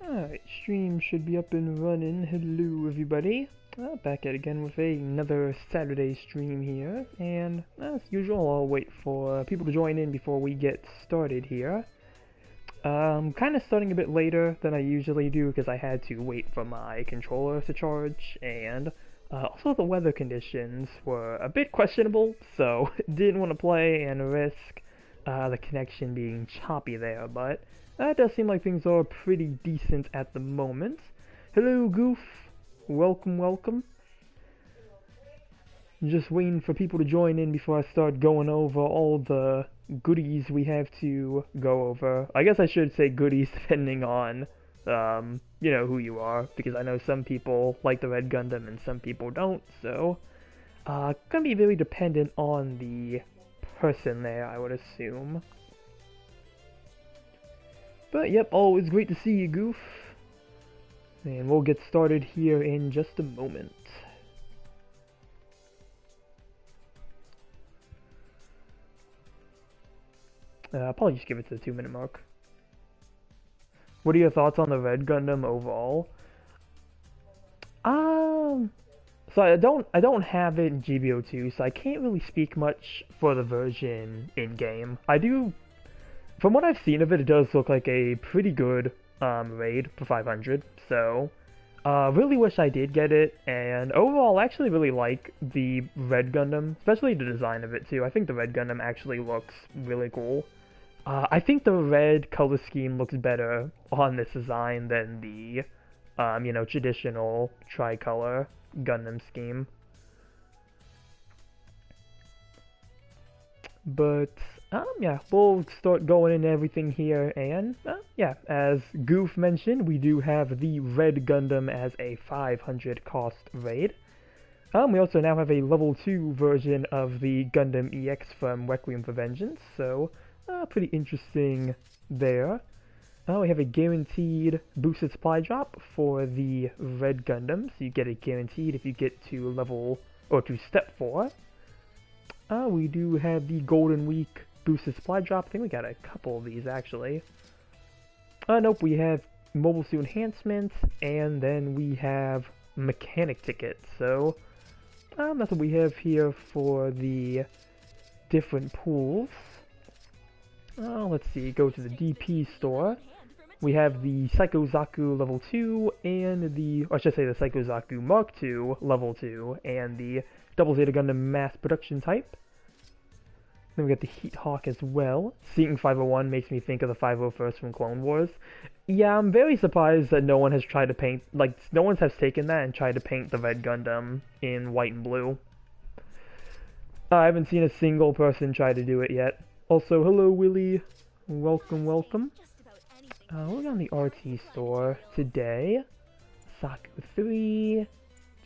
Alright, stream should be up and running. Hello everybody. Back at it again with another Saturday stream here, and as usual I'll wait for people to join in before we get started here. Kind of starting a bit later than I usually do because I had to wait for my controller to charge, and also the weather conditions were a bit questionable, so didn't want to play and risk the connection being choppy there, but it does seem like things are pretty decent at the moment. Hello, Goof. Welcome, welcome. Just waiting for people to join in before I start going over all the goodies we have to go over. I guess I should say goodies depending on, you know, who you are, because I know some people like the Red Gundam and some people don't, so gonna be very dependent on the person there, I would assume. But yep, always great to see you, Goof. And we'll get started here in just a moment. I'll probably just give it to the 2-minute mark. What are your thoughts on the Red Gundam overall? So I don't have it in GBO2, so I can't really speak much for the version in game. I do. From what I've seen of it, it does look like a pretty good raid for 500, so really wish I did get it, and overall I actually really like the Red Gundam, especially the design of it too. I think the Red Gundam actually looks really cool. I think the red color scheme looks better on this design than the, you know, traditional tricolor Gundam scheme. But yeah, we'll start going into everything here, and yeah, as Goof mentioned, we do have the Red Gundam as a 500 cost raid. We also now have a level 2 version of the Gundam EX from Requiem for Vengeance, so pretty interesting there. We have a guaranteed boosted supply drop for the Red Gundam, so you get it guaranteed if you get to level, or to step 4. We do have the Golden Week boosted supply drop. I think we got a couple of these actually. Nope, we have mobile suit enhancements, and then we have mechanic tickets. So that's what we have here for the different pools. Let's see, go to the DP store. We have the Psycho Zaku level 2 and the, or I should say the Psycho Zaku Mark II level 2 and the Double Zeta Gundam mass production type. Then we got the Heat Hawk as well. Seeing 501 makes me think of the 501st from Clone Wars. Yeah, I'm very surprised that no one has tried to paint, like, no one has taken that and tried to paint the Red Gundam in white and blue. I haven't seen a single person try to do it yet. Also, hello Willie. Welcome, welcome. We're on the RT store today. Saku 3,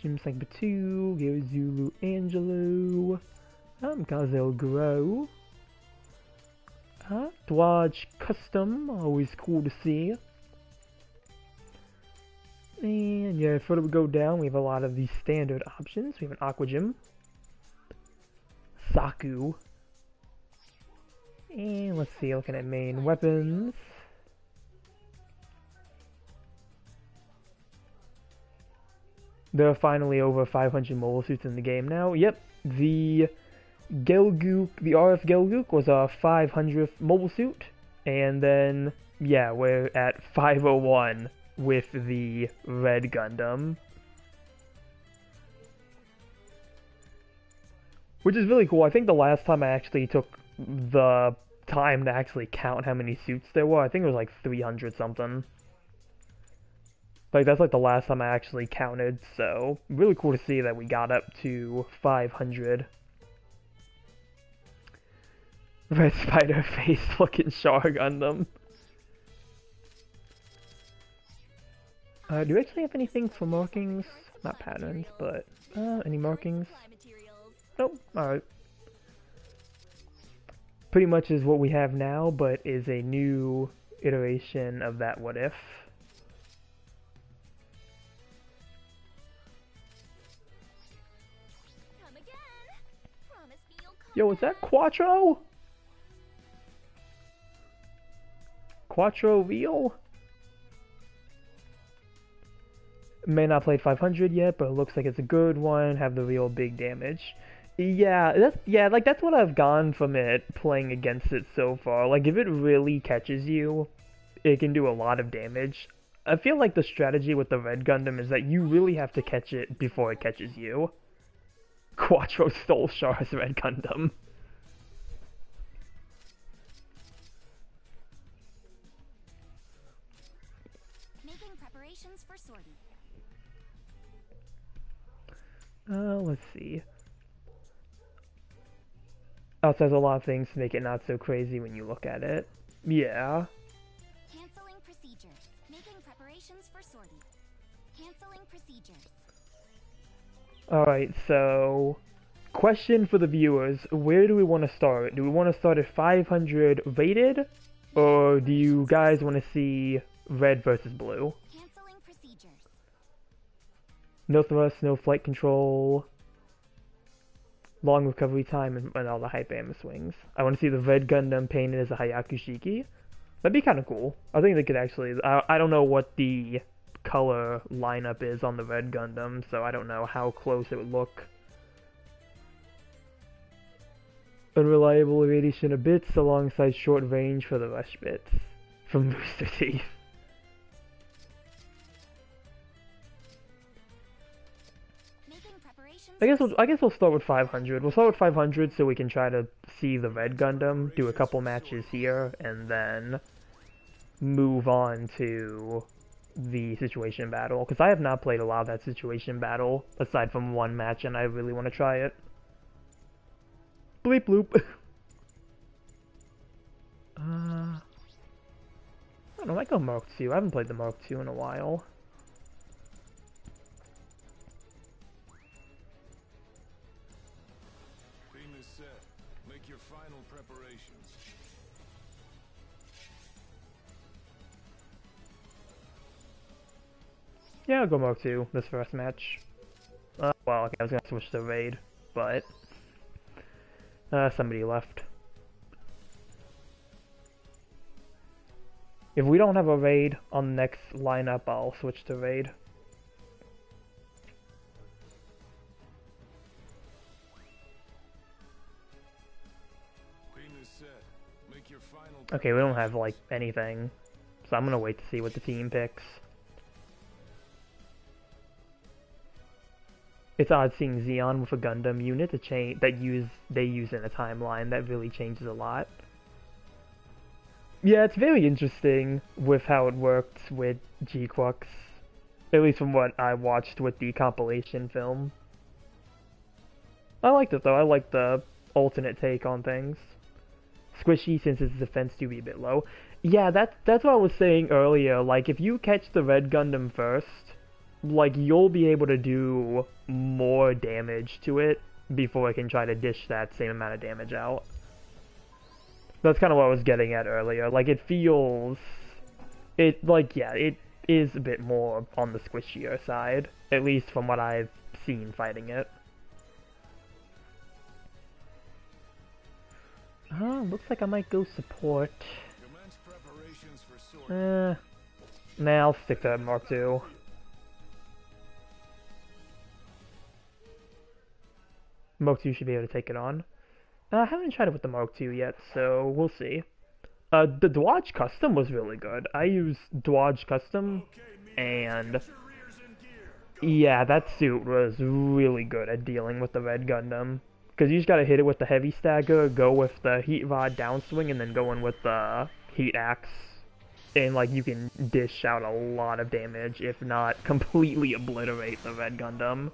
Jim Sankba 2, Zulu Angelo, Gazelle Grow, Dwaj Custom, always cool to see. And yeah, further we go down, we have a lot of the standard options. We have an Aqua Gym, Saku, and let's see, looking at main weapons. There are finally over 500 mobile suits in the game now. Yep, the Gelgook, the RF Gelgook was our 500th mobile suit, and then, yeah, we're at 501 with the Red Gundam. Which is really cool. I think the last time I actually took the time to actually count how many suits there were, I think it was like 300 something. Like, that's like the last time I actually counted, so really cool to see that we got up to 500. Red Spider face looking Char Gundam. Do we actually have anything for markings? Not patterns, but any markings? Nope, alright. Pretty much is what we have now, but is a new iteration of that what if. Yo, is that Quattro? Quattro real? May not played 500 yet, but it looks like it's a good one. Have the real big damage. Yeah, like that's what I've gone from it playing against it so far. Like if it really catches you, it can do a lot of damage. I feel like the strategy with the Red Gundam is that you really have to catch it before it catches you. Quattro stole Char's Red Gundam. Making preparations for sortie. Let's see. Also has a lot of things to make it not so crazy when you look at it. Yeah. Canceling procedures. Making preparations for sortie. Canceling procedures. Alright, so question for the viewers, where do we want to start? Do we want to start at 500 rated? Or do you guys want to see red versus blue? Canceling procedures. No thrust, no flight control, long recovery time, and all the hype ammo swings. I want to see the Red Gundam painted as a Hayakushiki. That'd be kind of cool. I think they could actually... I don't know what the color lineup is on the Red Gundam, so I don't know how close it would look. Unreliable radiation of bits alongside short range for the rush bits from Rooster Teeth. I guess we'll start with 500. We'll start with 500 so we can try to see the Red Gundam, do a couple matches here, and then move on to the situation battle. Because I have not played a lot of that situation battle, aside from one match, and I really want to try it. Bleep bloop. I don't know, I might go Mark II. I haven't played the Mark II in a while. Beam is set. Make your final preparations. Yeah, I'll go Mark II this first match. Well, okay, I was gonna switch to Raid, but somebody left. If we don't have a Raid on the next lineup, I'll switch to Raid. Beam is set. Make your final Okay, we don't have, like, anything, so I'm gonna wait to see what the team picks. It's odd seeing Xeon with a Gundam unit they use in a timeline. That really changes a lot. Yeah, it's very interesting with how it worked with G-Quux. At least from what I watched with the compilation film. I liked it though, I like the alternate take on things. Squishy since its defense do be a bit low. Yeah, that's what I was saying earlier, like if you catch the Red Gundam first, like you'll be able to do more damage to it before it can try to dish that same amount of damage out. That's kind of what I was getting at earlier. Like, it feels... it is a bit more on the squishier side. At least from what I've seen fighting it. Looks like I might go support. Nah, I'll stick to Mark II. Mark II should be able to take it on. I haven't tried it with the Mark II yet, so we'll see. The Dodge Custom was really good. I used Dodge Custom, and yeah, that suit was really good at dealing with the Red Gundam. Because you just gotta hit it with the Heavy Stagger, go with the Heat Rod downswing, and then go in with the Heat Axe. And, like, you can dish out a lot of damage, if not completely obliterate the Red Gundam.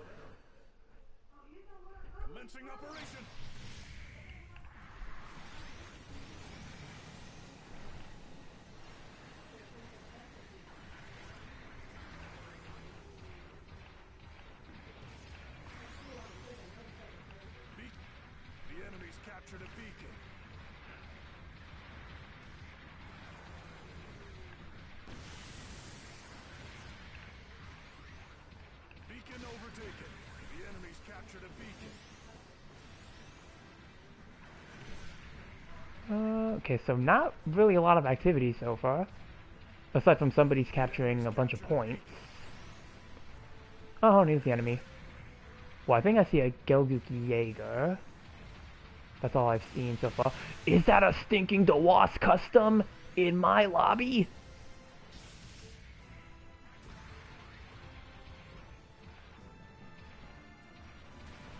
Captured a beacon. Beacon overtaken. The enemy's captured a beacon. Okay, so not really a lot of activity so far. Aside from somebody's capturing a bunch of points. Oh, here's the enemy. Well, I think I see a Gelgook Jaeger. That's all I've seen so far. Is that a stinking DeWass custom in my lobby?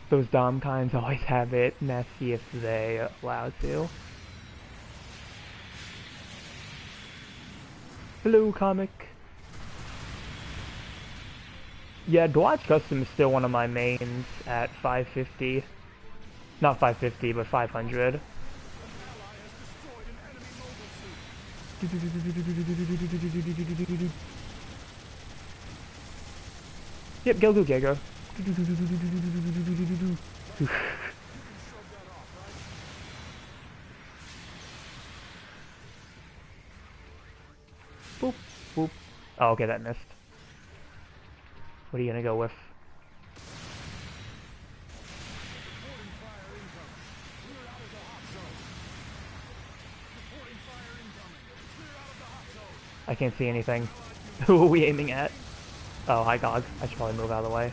Those Dom kinds always have it. Let's see if they allow to. Hello, comic. Yeah, Dwatch Custom is still one of my mains at 550. Not 550, but 500. Yep, go Jaeger. Boop, boop. Oh, okay, that missed. What are you gonna go with? I can't see anything. Who are we aiming at? Oh, hi GOG. I should probably move out of the way.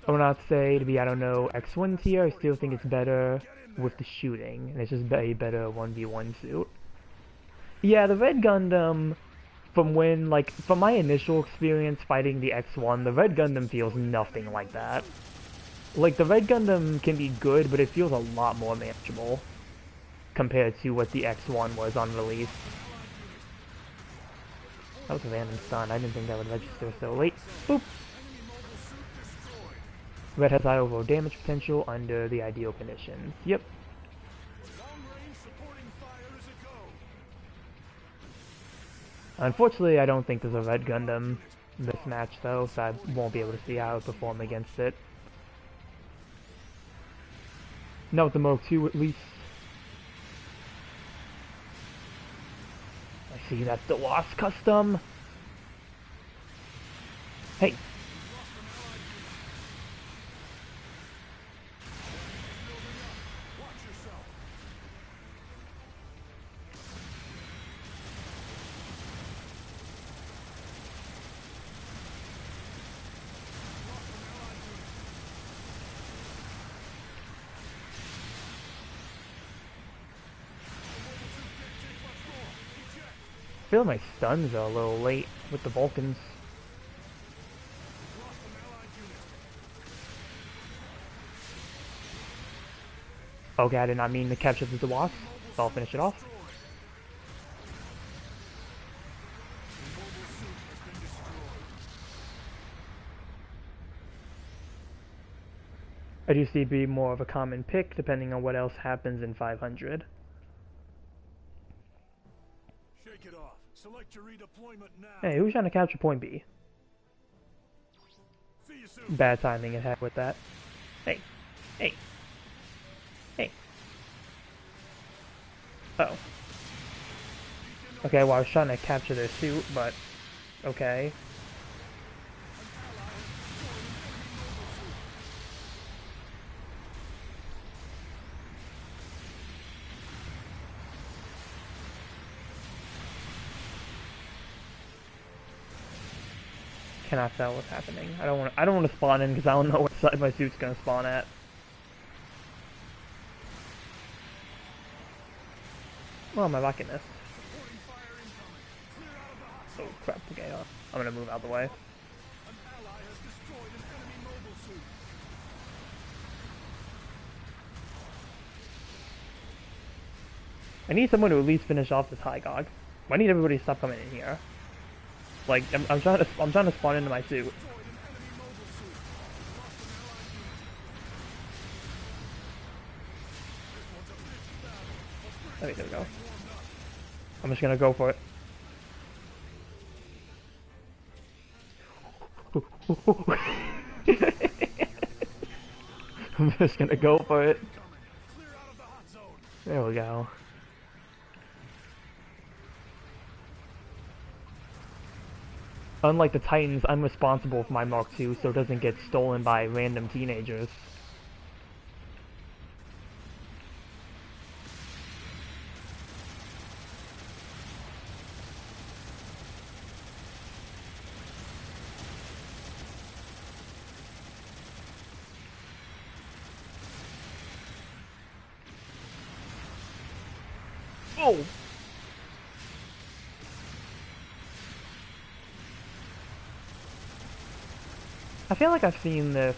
I would not say to be, I don't know, X1 tier. I still think it's better with the shooting. And it's just a better 1v1 suit. Yeah, the Red Gundam, from my initial experience fighting the X1, the Red Gundam feels nothing like that. Like, the Red Gundam can be good, but it feels a lot more manageable compared to what the X1 was on release. That was a random stun. I didn't think that would register so late. Boop! Red has high overall damage potential under the ideal conditions. Yep. Unfortunately, I don't think there's a Red Gundam this match, though, so I won't be able to see how I would perform against it. Not with the Mode 2, at least. I see that's the Wasp custom. Hey. I feel like my stuns are a little late with the Vulcans. Okay, I did not mean to capture the Wasp, so I'll finish it off. I do see it be more of a common pick depending on what else happens in 500. Shake it off. Select your redeployment now. Hey, who's trying to capture point B? See you soon. Bad timing it had with that. Hey. Hey. Hey. Uh-oh. Okay, well I was trying to capture their suit, but okay. Cannot tell what's happening. I don't want to spawn in because I don't know what side my suit's gonna spawn at. Well, am I rocking this? Oh crap, okay, I'm gonna move out the way. I need someone to at least finish off this high GOG. I need everybody to stop coming in here. Like, I'm trying to spawn into my suit. Okay, there we go. I'm just gonna go for it. I'm just gonna go for it. There we go. Unlike the Titans, I'm responsible for my Mark II, so it doesn't get stolen by random teenagers. Oh! I feel like I've seen this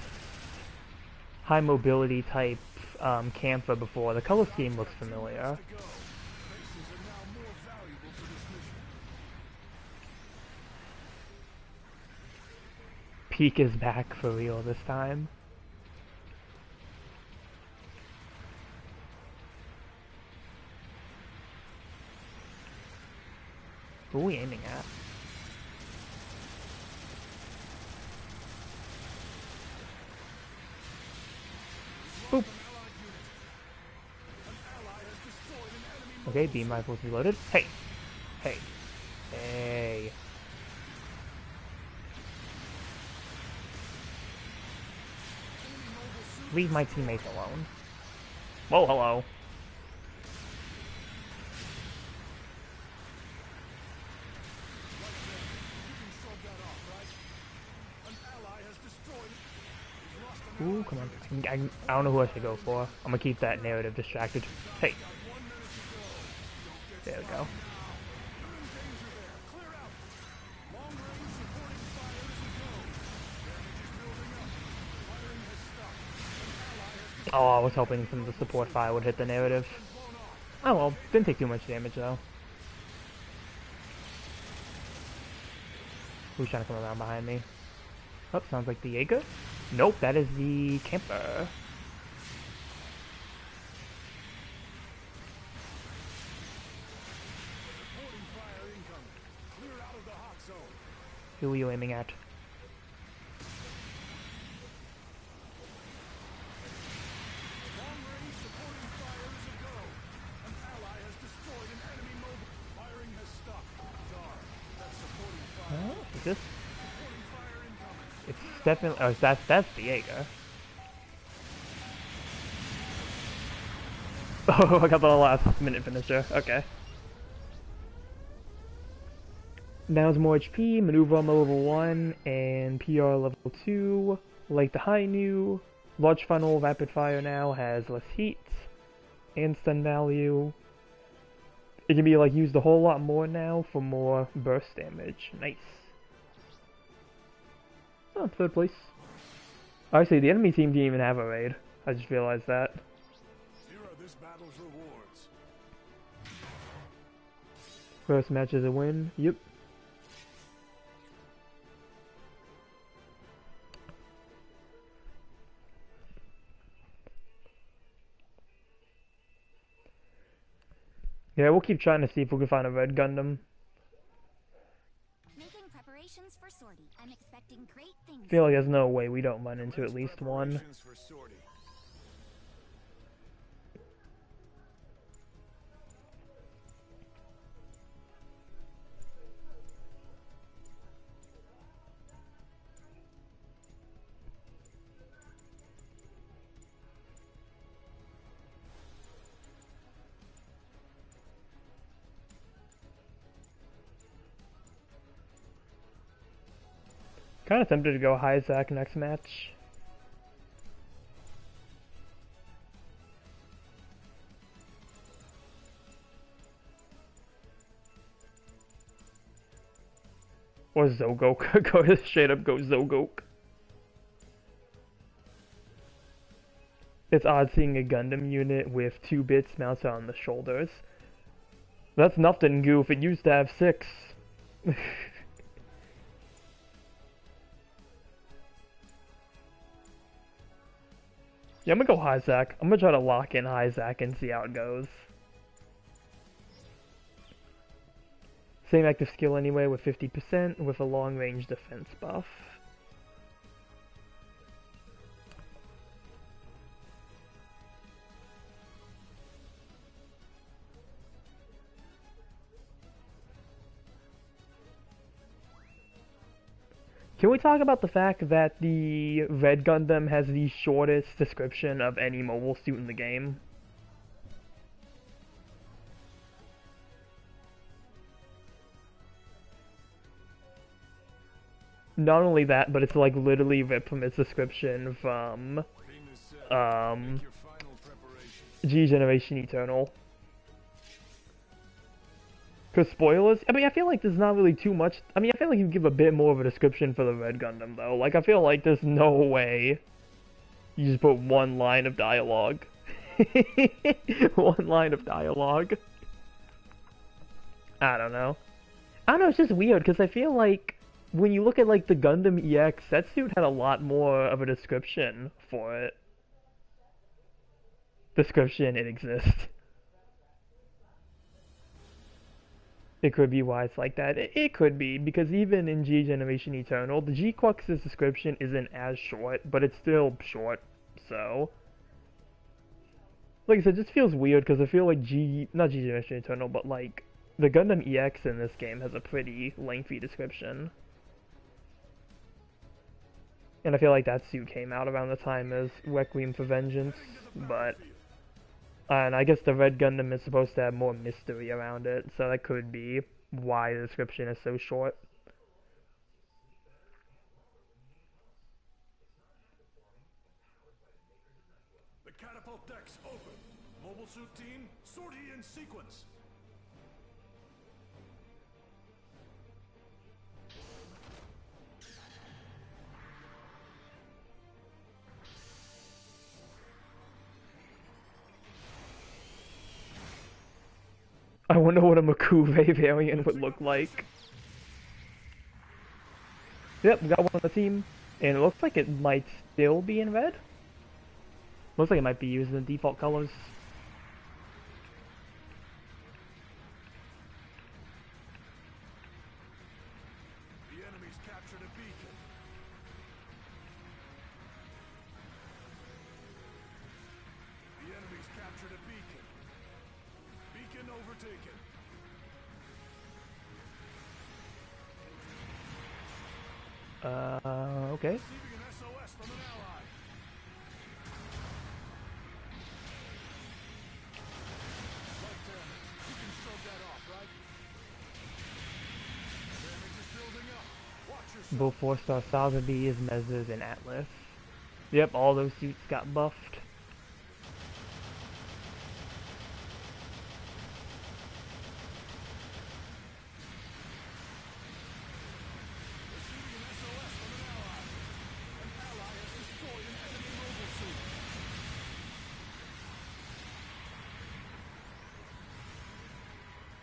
high mobility type camper before. The color scheme looks familiar. Peak is back for real this time. Who are we aiming at? Boop. Okay, beam rifles reloaded. Hey! Hey! Hey! Leave my teammates alone. Whoa, hello. Ooh, come on. I don't know who I should go for. I'm gonna keep that narrative distracted. Hey! There we go. Oh, I was hoping some of the support fire would hit the narrative. Oh well, didn't take too much damage though. Who's trying to come around behind me? Oh, sounds like the Jaeger. Nope, that is the camper. Who are you aiming at? Is this? It's definitely. Oh, that's the Jaeger. Oh, I got the last minute finisher. Okay. Now it's more HP, maneuver armor level 1, and PR level 2. Like the high new, large funnel rapid fire now has less heat and stun value. It can be like used a whole lot more now for more burst damage. Nice. Oh, third place. Actually, the enemy team didn't even have a raid. I just realized that. This battle's rewards. First match is a win. Yep. Yeah, we'll keep trying to see if we can find a red Gundam. Making preparations for sortie. I'm expecting great things. I feel like there's no way we don't run into at least one. Kind of tempted to go high Zach next match. Or Zogok. Go straight up go Zogok. It's odd seeing a Gundam unit with 2 bits mounted on the shoulders. That's nothing, Goof. It used to have 6. Yeah, I'm gonna go high Zach. I'm gonna try to lock in high Zach and see how it goes. Same active skill anyway with 50% with a long range defense buff. Can we talk about the fact that the Red Gundam has the shortest description of any mobile suit in the game? Not only that, but it's like literally ripped from its description from G Generation Eternal. For spoilers, I mean, I feel like there's not really too much. I mean, I feel like you give a bit more of a description for the Red Gundam, though. Like, I feel like there's no way you just put one line of dialogue. One line of dialogue. I don't know. I don't know, it's just weird, because I feel like when you look at, like, the Gundam EX, that suit had a lot more of a description for it. Description, it exists. It could be why it's like that. It could be, because even in G Generation Eternal, the G-Quux's description isn't as short, but it's still short, so... Like I said, it just feels weird, because I feel like not G Generation Eternal, but like, the Gundam EX in this game has a pretty lengthy description. And I feel like that suit came out around the time as Requiem for Vengeance, but... And I guess the Red Gundam is supposed to have more mystery around it, so that could be why the description is so short. The catapult decks open. Mobile suit team, sortie in sequence. I wonder what a Makuve variant would look like. Yep, we got one on the team, and it looks like it might still be in red. Looks like it might be using the default colors. The enemy's captured a beacon. The enemy's captured a beacon. Beacon overtaken. Okay. Receiving an SOS from an ally. Light damage. You can shrug that off, right? Damage is building up. Watch yourself. Both 4-star Sazabi, Mezes, and Atlas. Yep, all those suits got buffed.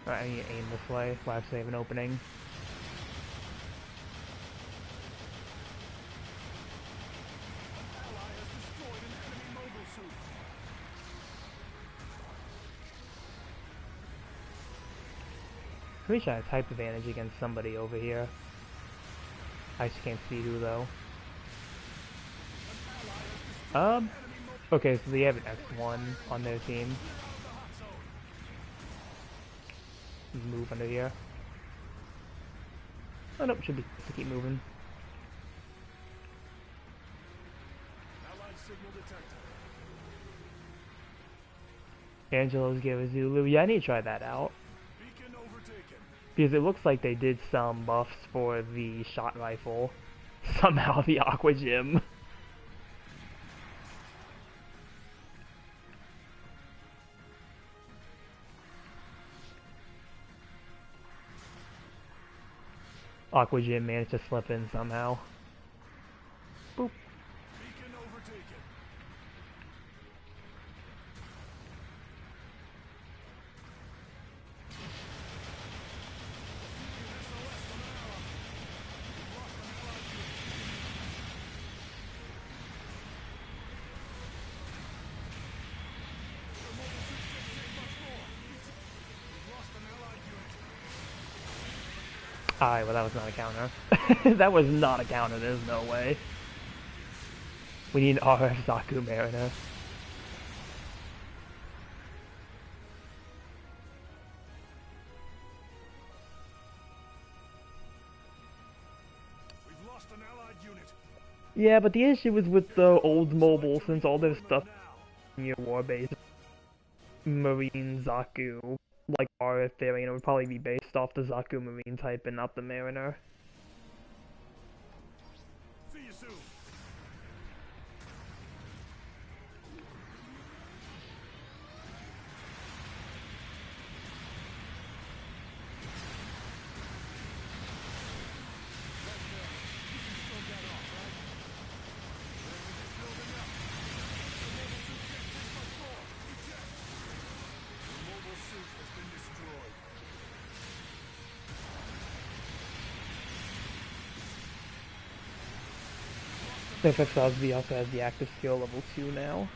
Alright, I need to aim this way. We'll actually have an opening. Pretty sure I have type advantage against somebody over here. I just can't see who though. Okay, so they have an X1 on their team. Move under here. Oh nope, should be to keep moving. Angelo's Zulu. Yeah, I need to try that out. Because it looks like they did some buffs for the shot rifle. Somehow the Aqua Gym. Aqua Gym managed to slip in somehow. Boop. Alright, well that was not a counter. That was not a counter, there's no way. We need an RF Zaku Mariner. We've lost an allied unit. Yeah, but the issue is with the old mobile, since all their stuff in your war base, Marine Zaku, like RF variant, would probably be based off the Zaku Marine type and not the Mariner. See you soon. FX Osby also has the active skill level 2 now.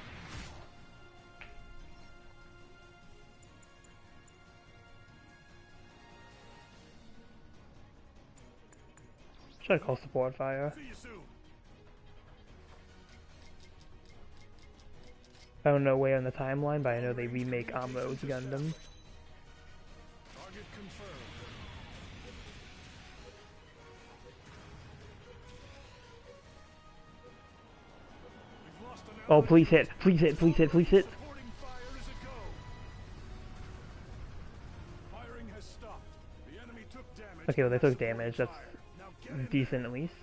Should I call support fire? See you soon. I don't know where in the timeline, but I know they remake Amro's Gundam. Target confirmed. We've lost an Oh, please hit! Please hit! Please hit! Please hit! supporting fire is a go. Firing has stopped. The enemy took damage. Okay, well they took damage. That's Now get in decent at least.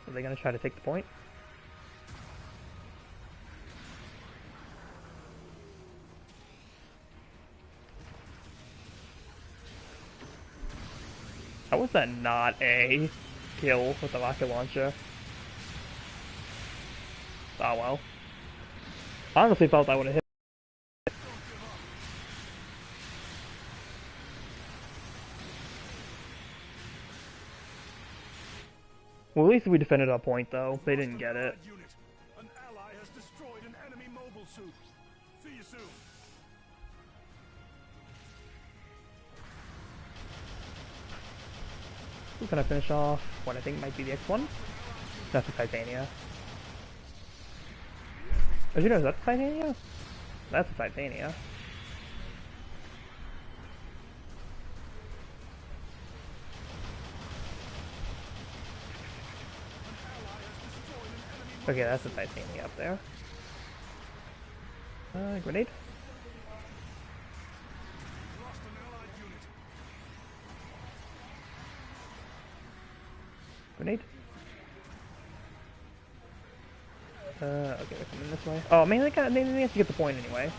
Are they gonna try to take the point? How was that not a kill with the rocket launcher? Oh well. I honestly felt I would have hit. Well, at least we defended our point though. They didn't get it. Unit. An ally has destroyed an enemy mobile suit. See you soon. Who can I finish off? What I think might be the X1? That's the Titania. Oh, you know, is that the Titania? That's the Titania. Okay, that's the Titania up there. Grenade? Lost an allied unit. Grenade? Okay, they're coming this way. Oh, man, they have to get the point anyway.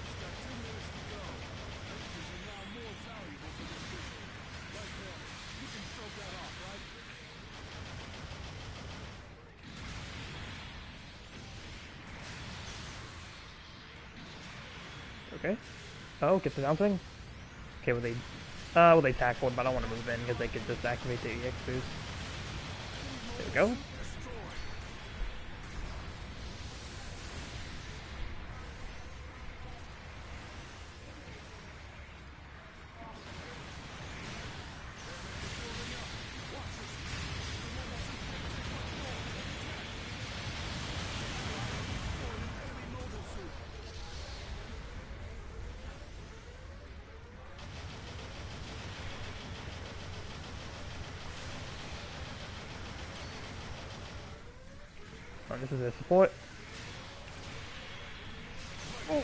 Okay. Oh, get the down swing. Okay, well they tackled, but I don't want to move in because they could just activate the EX boost. There we go. Oh, this is their support. Oh.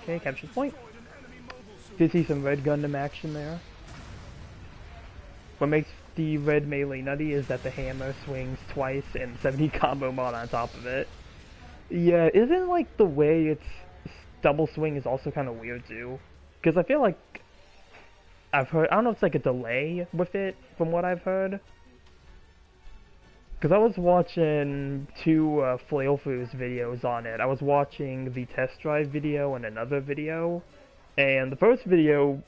Okay, capture the point. Did see some red Gundam action there. What makes the red melee nutty is that the hammer swings twice and 70 combo mod on top of it. Yeah, isn't like the way it's double swing is also kind of weird too? Because I feel like I've heard, I don't know if it's like a delay with it from what I've heard. Because I was watching two Flailfoo's videos on it. I was watching the test drive video and another video. And the first video,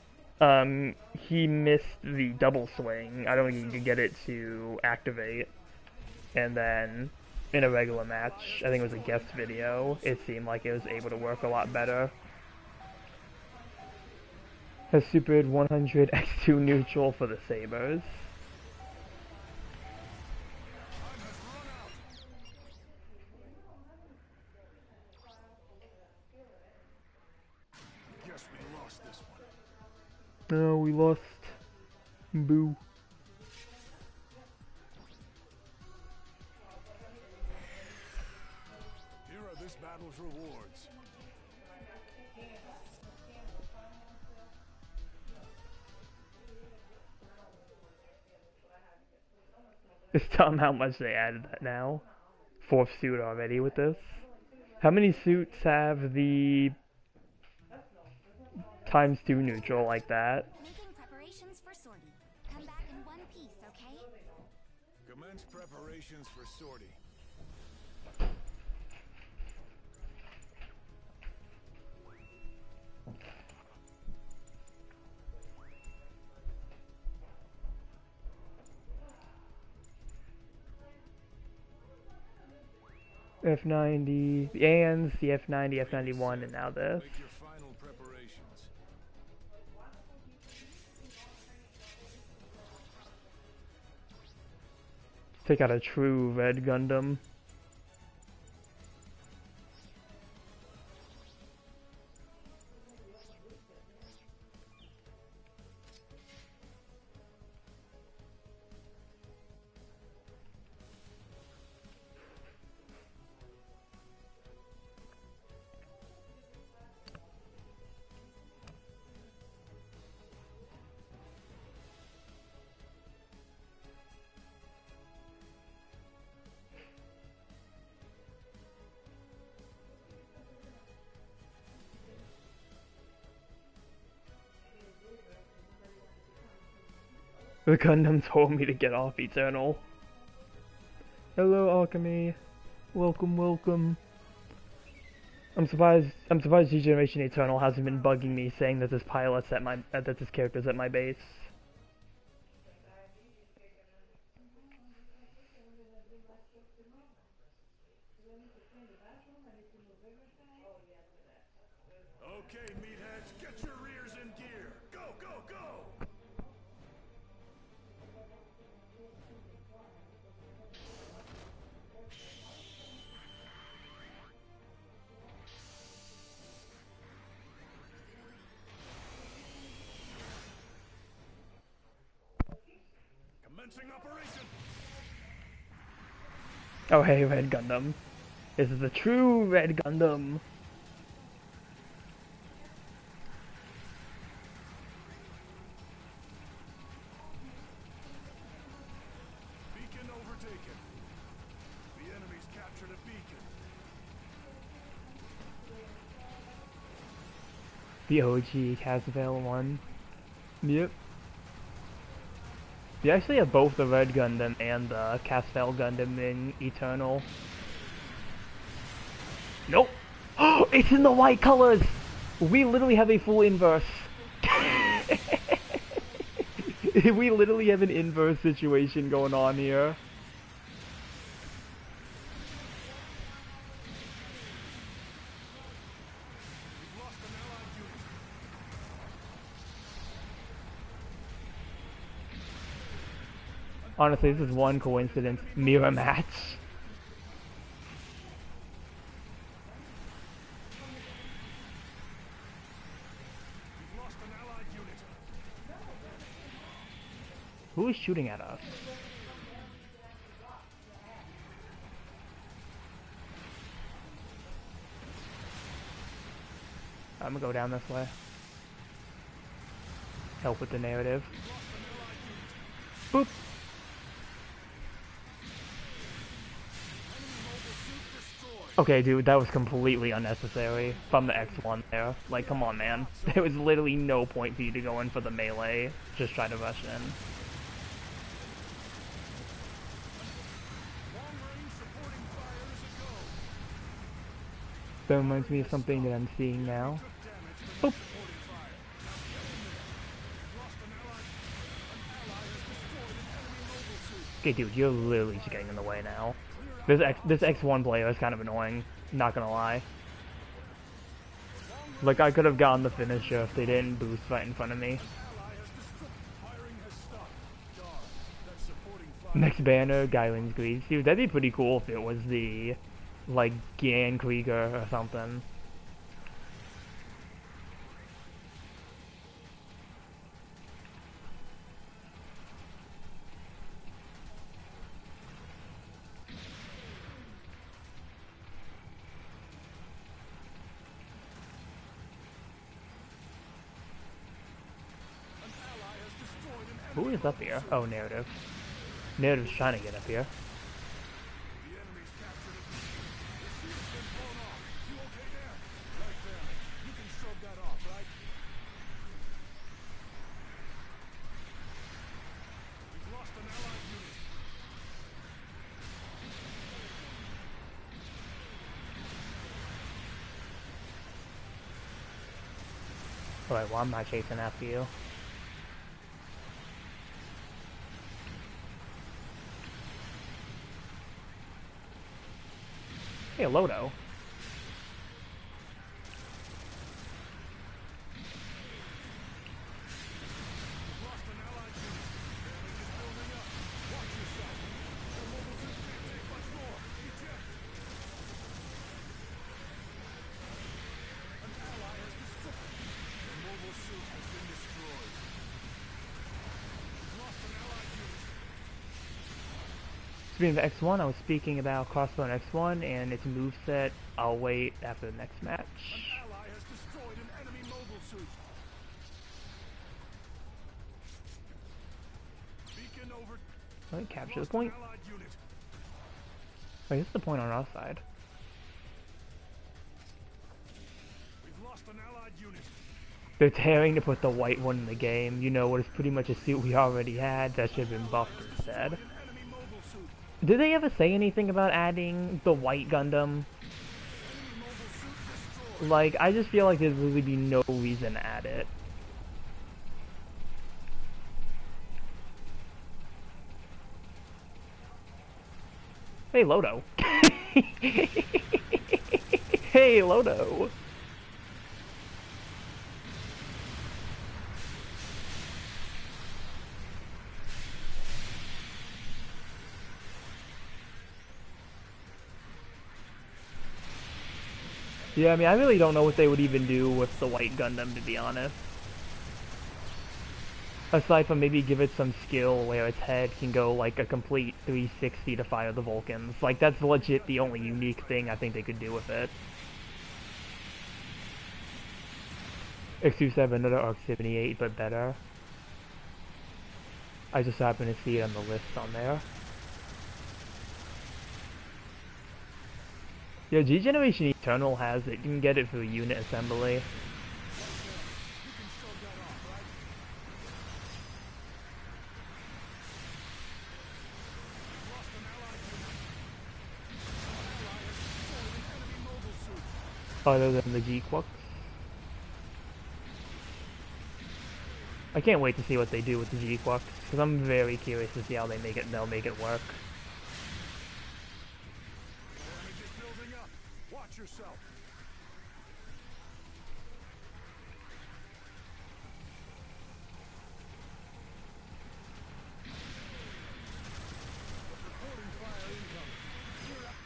he missed the double swing. I don't think he could get it to activate. And then in a regular match, I think it was a guest video, it seemed like it was able to work a lot better. Has supered 100 X2 neutral for the Sabers. Guess we lost this one. No, we lost. Boo. Here are this battle's rewards. Just tell them how much they added that now. 4th suit already with this. How many suits have the ×2 neutral like that? Making preparations for sortie. Come back in one piece, okay? Commence preparations for sortie. F90, the ANs, the F90, F91, and now this. Make your final preparations. Take out a true red Gundam. The Gundam told me to get off Eternal. Hello, Alchemy. Welcome, welcome. I'm surprised G-Generation Eternal hasn't been bugging me saying that this pilot's at my that this character's at my base. Okay, meatheads, get your rears in gear. Go, go, go! Commencing operation. Oh hey, Red Gundam. This is the true Red Gundam. Beacon overtaken. The enemy's captured a beacon. The OG Casvale one. Yep. You actually have both the Red Gundam and the Casvale Gundam in Eternal. Nope! Oh, it's in the white colors! We literally have a full inverse. We literally have an inverse situation going on here. We've lost an allied unit. Honestly, this is one coincidence. Mirror match. We've lost an allied unit. Who is shooting at us? I'm gonna go down this way. Help with the narrative. Boop! Okay, dude, that was completely unnecessary from the X1 there. Like, come on, man. There was literally no point for you to go in for the melee. Just try to rush in. Long-range supporting fire is a go. That reminds me of something that I'm seeing now. Boop! Supporting fire. We've lost an ally. An ally has destroyed an enemy mobile suit. Okay, dude, you're literally just getting in the way now. This X1 player is kind of annoying, not gonna lie. Like, I could have gotten the finisher if they didn't boost right in front of me. Ally has destroyed. Firing has stopped. Darn. That supporting fire. Next banner, Guylin's Greaves. Dude, that'd be pretty cool if it was the, like, Gan Krieger or something. An ally has destroyed an Who enemy is up mobile here? suit. Oh, Narrative. Narrative's trying to get up here. The enemy's captured a beacon. The shield's been blown off. You okay there? Right there. You can shrug that off, right? We've lost an allied unit. Alright, well, I'm not chasing after you. Hey, Lodo. Lost an allied unit. Damage is building up. Watch yourself. Your mobile suit can't take much more. Eject. An ally has destroyed. Your mobile suit has been destroyed. You've lost an allied unit. Speaking of X1, I was speaking about Crossbone X1 and its moveset. I'll wait after the next match. An ally has destroyed an enemy mobile suit. Beacon over. Alright, capture the Lost point. an allied unit. Wait, this is the point on our side. We've lost an allied unit. They're tearing to put the white one in the game. You know what is pretty much a suit we already had that should have been buffed instead. An enemy mobile suit. Did they ever say anything about adding the white Gundam? Enemy mobile suit destroyed. Like, I just feel like there'd really be no reason to add it. Hey, Lodo. Hey, Lodo. Yeah, I mean, I really don't know what they would even do with the white Gundam, to be honest. Aside from maybe give it some skill where its head can go like a complete 360 to fire the Vulcans. Like, that's legit the only unique thing I think they could do with it. X2 another Arc 78, but better. I just happen to see it on the list on there. Yeah, G Generation Eternal has it. You can get it through unit assembly. You can shrug that off, right? We've lost an allied unit. An ally has destroyed an enemy mobile suit. Other than the G-Quux. I can't wait to see what they do with the G-Quux, because I'm very curious to see how they'll make it work. Damage is building up. Watch yourself. Reporting fire incoming. Clear up.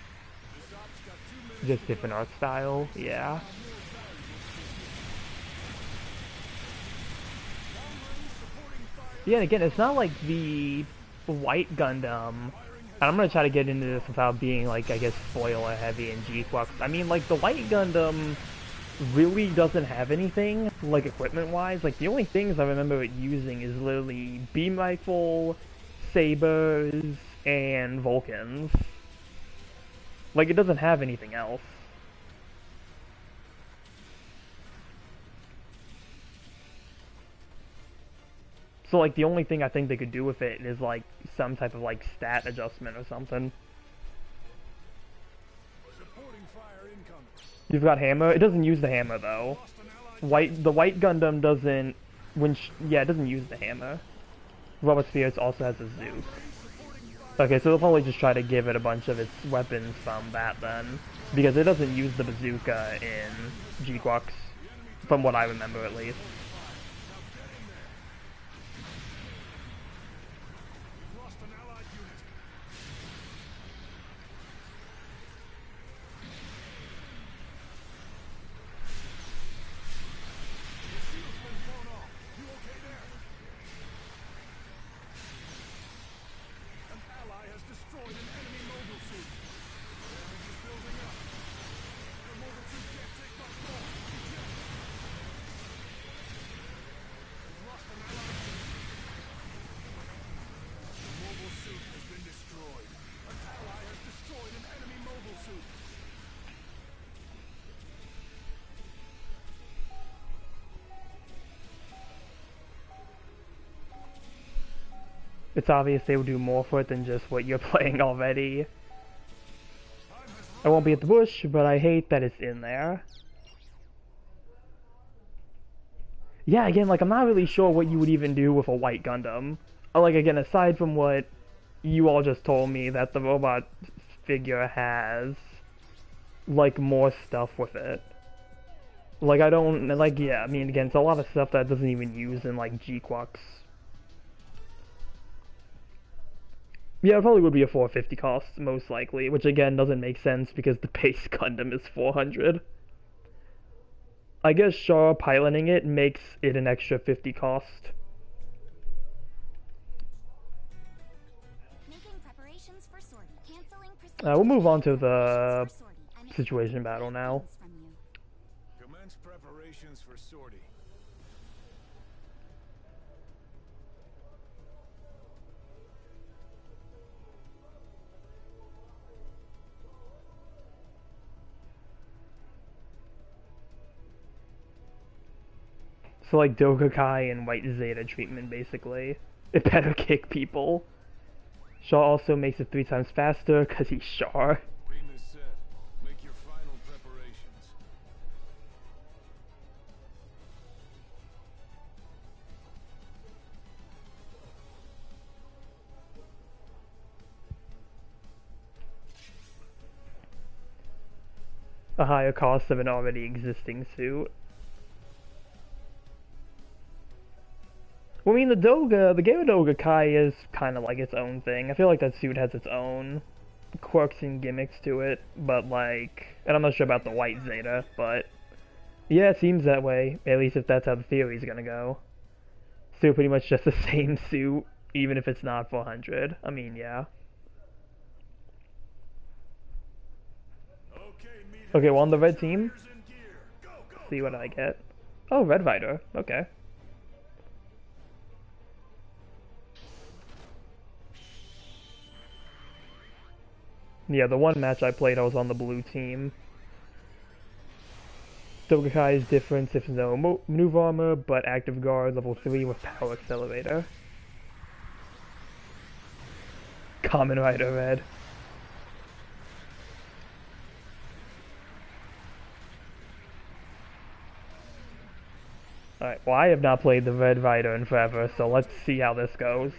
This op's got 2 minutes. Just different art style, yeah. Yeah, and again, it's not like the white Gundam. And I'm gonna try to get into this without being, like, I guess, spoiler heavy and G-Quux. I mean, like, the white Gundam really doesn't have anything, like, equipment-wise. Like, the only things I remember it using is literally beam rifle, sabers, and Vulcans. Like, it doesn't have anything else. So, like, the only thing I think they could do with it is, like, some type of, like, stat adjustment or something. Reporting fire incoming. You've got hammer. It doesn't use the hammer, though. Lost an allied The white Gundam doesn't... yeah, it doesn't use the hammer. Robot Spirits also has a Zook. Okay, so they'll probably just try to give it a bunch of its weapons from that, then. Because it doesn't use the bazooka in G-Quux. From what I remember, at least. We've lost an allied unit. Your shield's been blown off. You okay there? An ally has destroyed an enemy mobile suit. Damage is building up. Your mobile suit can't take much more. Eject. We've lost an allied unit. Your mobile suit has been destroyed. An ally has destroyed an enemy mobile suit. It's obvious they would do more for it than just what you're playing already. Time has I won't be at the bush, but I hate that it's in there. Yeah, again, like, I'm not really sure what you would even do with a white Gundam. Like, again, aside from what you all just told me that the robot figure has. like more stuff with it. Like I don't like yeah, I mean again it's a lot of stuff that doesn't even use in like GQuacks. Yeah, it probably would be a 450 cost, most likely, which again doesn't make sense because the base Gundam is 400. I guess Shaw piloting it makes it an extra 50 cost. We'll move on to the situation battle now. Commence preparations for sortie. So like Dogakai and White Zeta treatment basically. It better kick people. Shaw also makes it 3 times faster because he's Shaw. Beam is set. Make your final preparations. A higher cost of an already existing suit. Well, I mean, the GBO2 Kai is kind of like its own thing. I feel like that suit has its own quirks and gimmicks to it, but like, and I'm not sure about the White Zeta, but yeah, it seems that way, at least if that's how the theory is gonna go. Still pretty much just the same suit, even if it's not 400. I mean, yeah. Okay, well, on the red team, see what I get. Oh, Red Rider, okay. Yeah, the one match I played, I was on the blue team. Dogakai's difference if no maneuver armor, but active guard level 3 with power accelerator. Kamen Rider Red. Alright, well I have not played the Red Rider in forever, so let's see how this goes.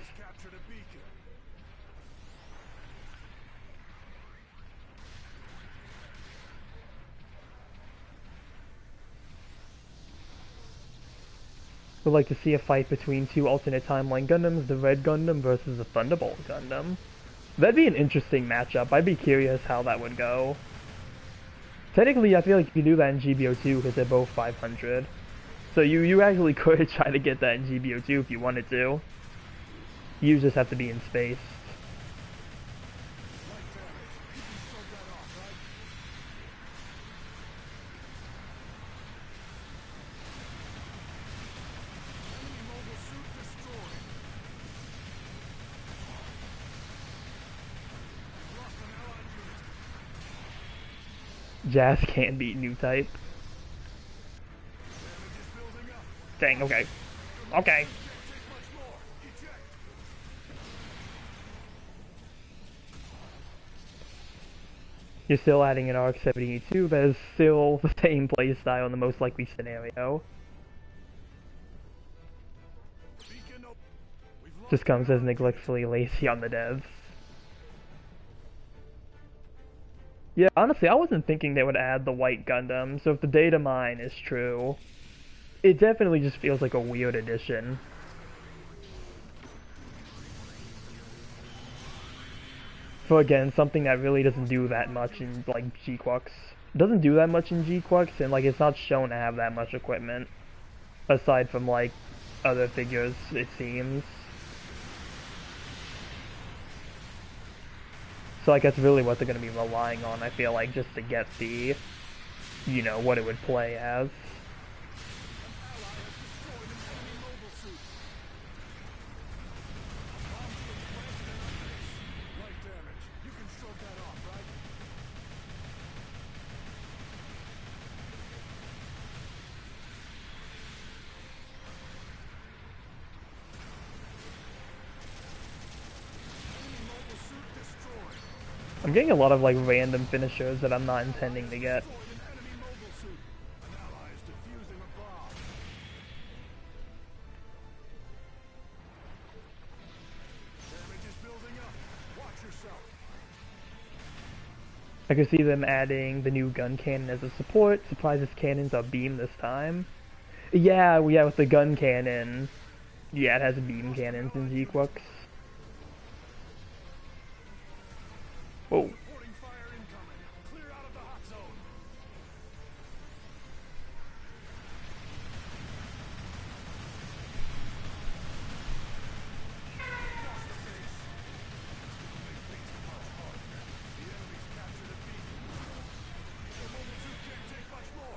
Would like to see a fight between 2 alternate timeline Gundams, the Red Gundam versus the Thunderbolt Gundam. That'd be an interesting matchup. I'd be curious how that would go. Technically, I feel like you could do that in GBO2 because they're both 500. So you actually could try to get that in GBO2 if you wanted to. You just have to be in space. Jazz can't beat new type. Dang, okay. Okay. You're still adding an RX-72 that is still the same playstyle in the most likely scenario. Just comes as neglectfully lazy on the devs. Yeah, honestly, I wasn't thinking they would add the white Gundam, so if the data mine is true, it definitely just feels like a weird addition. So again, something that really doesn't do that much in, like, GQuacks. It doesn't do that much in GQuacks, and, like, it's not shown to have that much equipment. Aside from, like, other figures, it seems. So, like, that's really what they're going to be relying on, I feel like, just to get the, you know, what it would play as. I'm getting a lot of, like, random finishers that I'm not intending to get. I could see them adding the new gun cannon as a support. Surprised its cannons are beam this time. Yeah, with the gun cannon. Yeah, it has beam cannons in G-Quux. Oh. Reporting fire incoming. Clear out of the hot zone. Across the base. Make things much harder. The enemy's captured a beacon. The mobile suit can't take much more.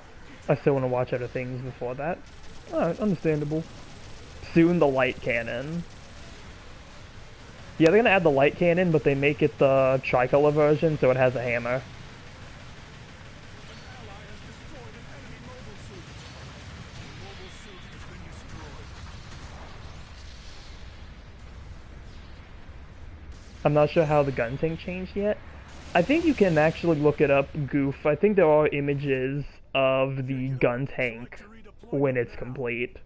I still want to watch other things before that. Understandable. Soon the light cannon. Yeah, they're gonna add the light cannon, but they make it the tricolor version, so it has a hammer. An ally has destroyed an enemy mobile suit. The mobile suit has been destroyed. I'm not sure how the gun tank changed yet. I think you can actually look it up, Goof. I think there are images of the gun tank when it's complete.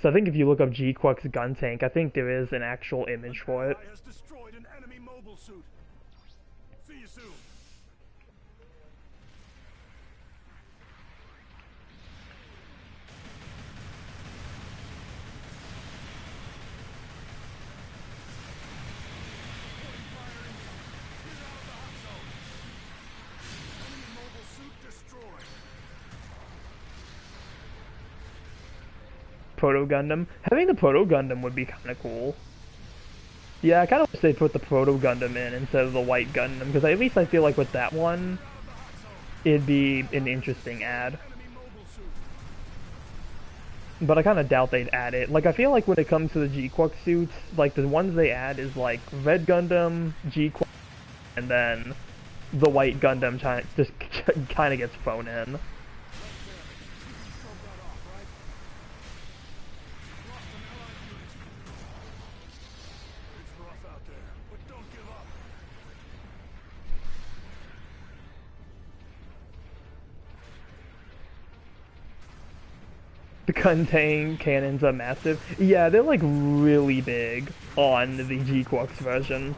So I think if you look up G-Quux gun tank, I think there is an actual image for it. Ally has destroyed an enemy mobile suit. See you soon. Reporting fire incoming. Clear out of the hot zone. Enemy mobile suit destroyed. Proto Gundam. Having the Proto Gundam would be kind of cool. Yeah, I kind of wish they put the Proto Gundam in instead of the White Gundam, because at least I feel like with that one, Out of the hot zone. it'd be an interesting ad. Enemy mobile suit. But I kind of doubt they'd add it. Like, I feel like when it comes to the G-Quux suits, like, the ones they add is, like, Red Gundam, G-Quux, and then the White Gundam just kind of gets thrown in. Shrug that off, right? Lost an allied unit. It's rough out there, but don't give up. The gun tank cannons are massive. Yeah, they're, like, really big on the G-Quux version.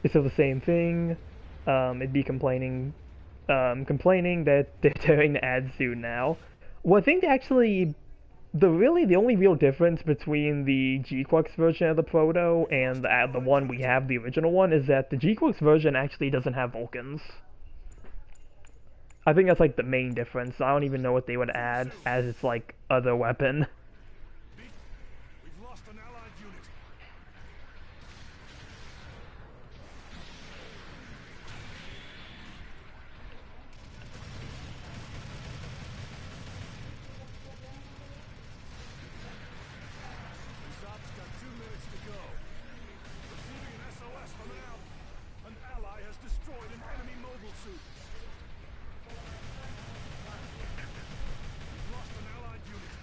It's still the same thing. It'd be complaining that they're doing the ad soon now. Well, I think actually, the only real difference between the G-Quux version of the Proto and the one we have, the original one, is that the G-Quux version actually doesn't have Vulcans. I think that's like the main difference. I don't even know what they would add as its like other weapon. We've lost an allied unit. Zop's got 2 minutes to go. Receiving an SOS from an ally. An ally has destroyed an enemy mobile suit. We've lost an allied unit.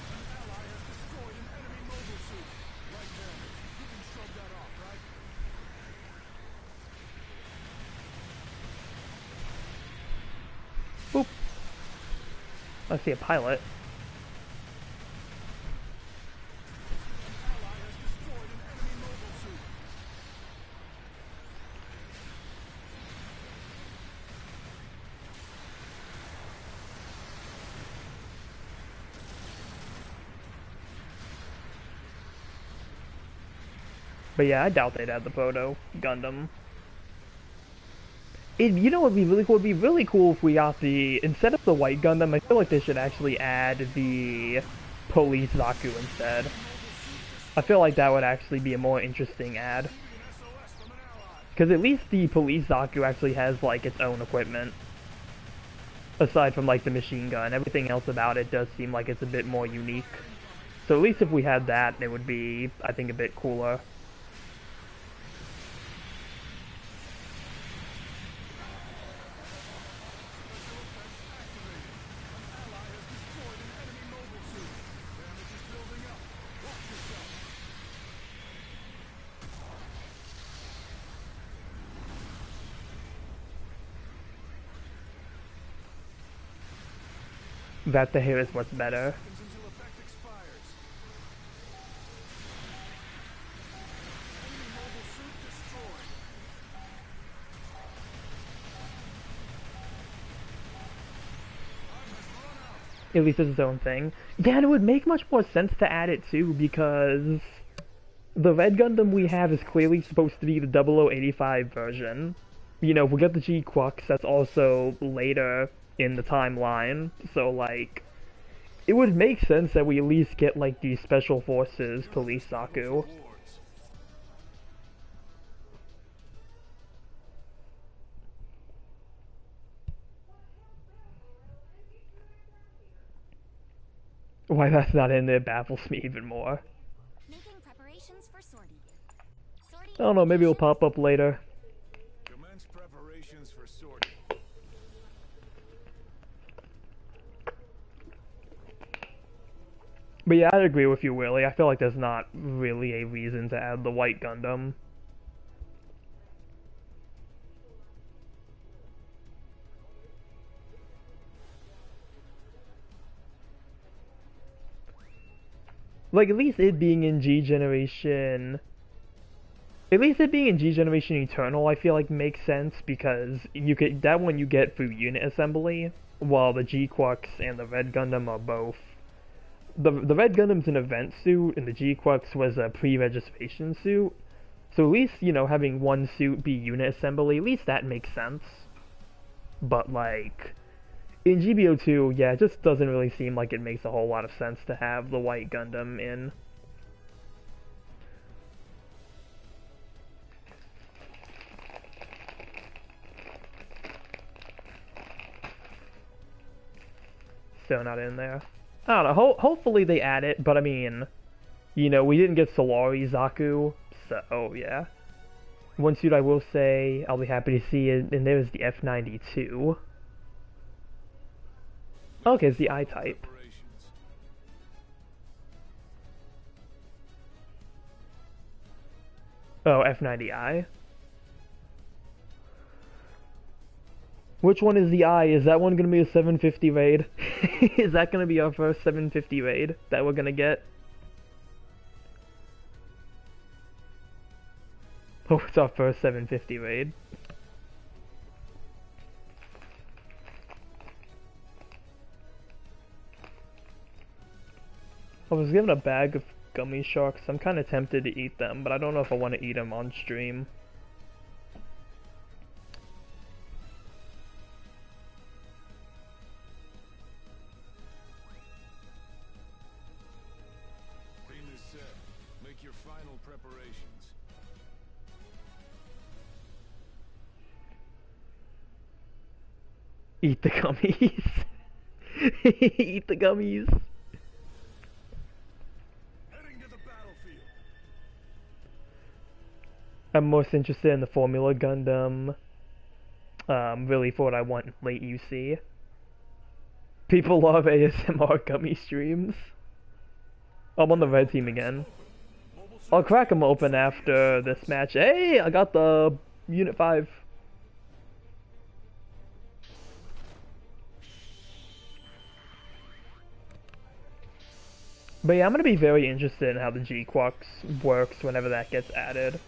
An ally has destroyed an enemy mobile suit. Right damage. You can shrug that off, right? Boop. I see a pilot. Ally has destroyed an enemy mobile suit. But yeah, I doubt they'd add the Proto Gundam. You know what would be really cool? It'd be really cool if we got instead of the White Gundam, I feel like they should actually add the Police Zaku instead. I feel like that would actually be a more interesting ad. An SOS from an ally. Because at least the Police Zaku actually has like its own equipment. Aside from like the machine gun, everything else about it does seem like it's a bit more unique. So at least if we had that, it would be, I think, a bit cooler. That the here is what's better. Until effect expires. At least it's its own thing. Yeah, and it would make much more sense to add it too, because the Red Gundam we have is clearly supposed to be the 0085 version. You know, we got the G-Quux, that's also later in the timeline, so like, it would make sense that we at least get like the Special Forces Police Zaku. Why that's not in there baffles me even more. Making preparations for sortie. I don't know, maybe it'll pop up later. Commence preparations for sortie. But yeah, I'd agree with you, Willie. I feel like there's not really a reason to add the White Gundam. Like, at least it being in G Generation... At least it being in G Generation Eternal, I feel like makes sense, because you could that one you get through unit assembly, while the G-Quux and the Red Gundam are both... The Red Gundam's an event suit, and the G-Quux was a pre-registration suit. So at least, you know, having one suit be unit assembly, at least that makes sense. But, like... In GBO2, yeah, it just doesn't really seem like it makes a whole lot of sense to have the White Gundam in. Still not in there. I don't know, hopefully they add it, but I mean, you know, we didn't get Solari Zaku, so yeah. One suit I will say I'll be happy to see, and there's the F92. Okay, it's the I-type. Oh, F90I. Which one is the I? Is that one gonna be a 750 raid? Is that gonna be our first 750 raid that we're gonna get? Oh, it's our first 750 raid. I was given a bag of gummy sharks. I'm kind of tempted to eat them, but I don't know if I want to eat them on stream. Team is set. Make your final preparations. Eat the gummies. Eat the gummies. I'm most interested in the Formula Gundam, really for what I want in late UC. People love ASMR gummy streams. I'm on the red team again. I'll crack them open after this match. Hey, I got the Unit 5. But yeah, I'm gonna be very interested in how the G-Quux works whenever that gets added.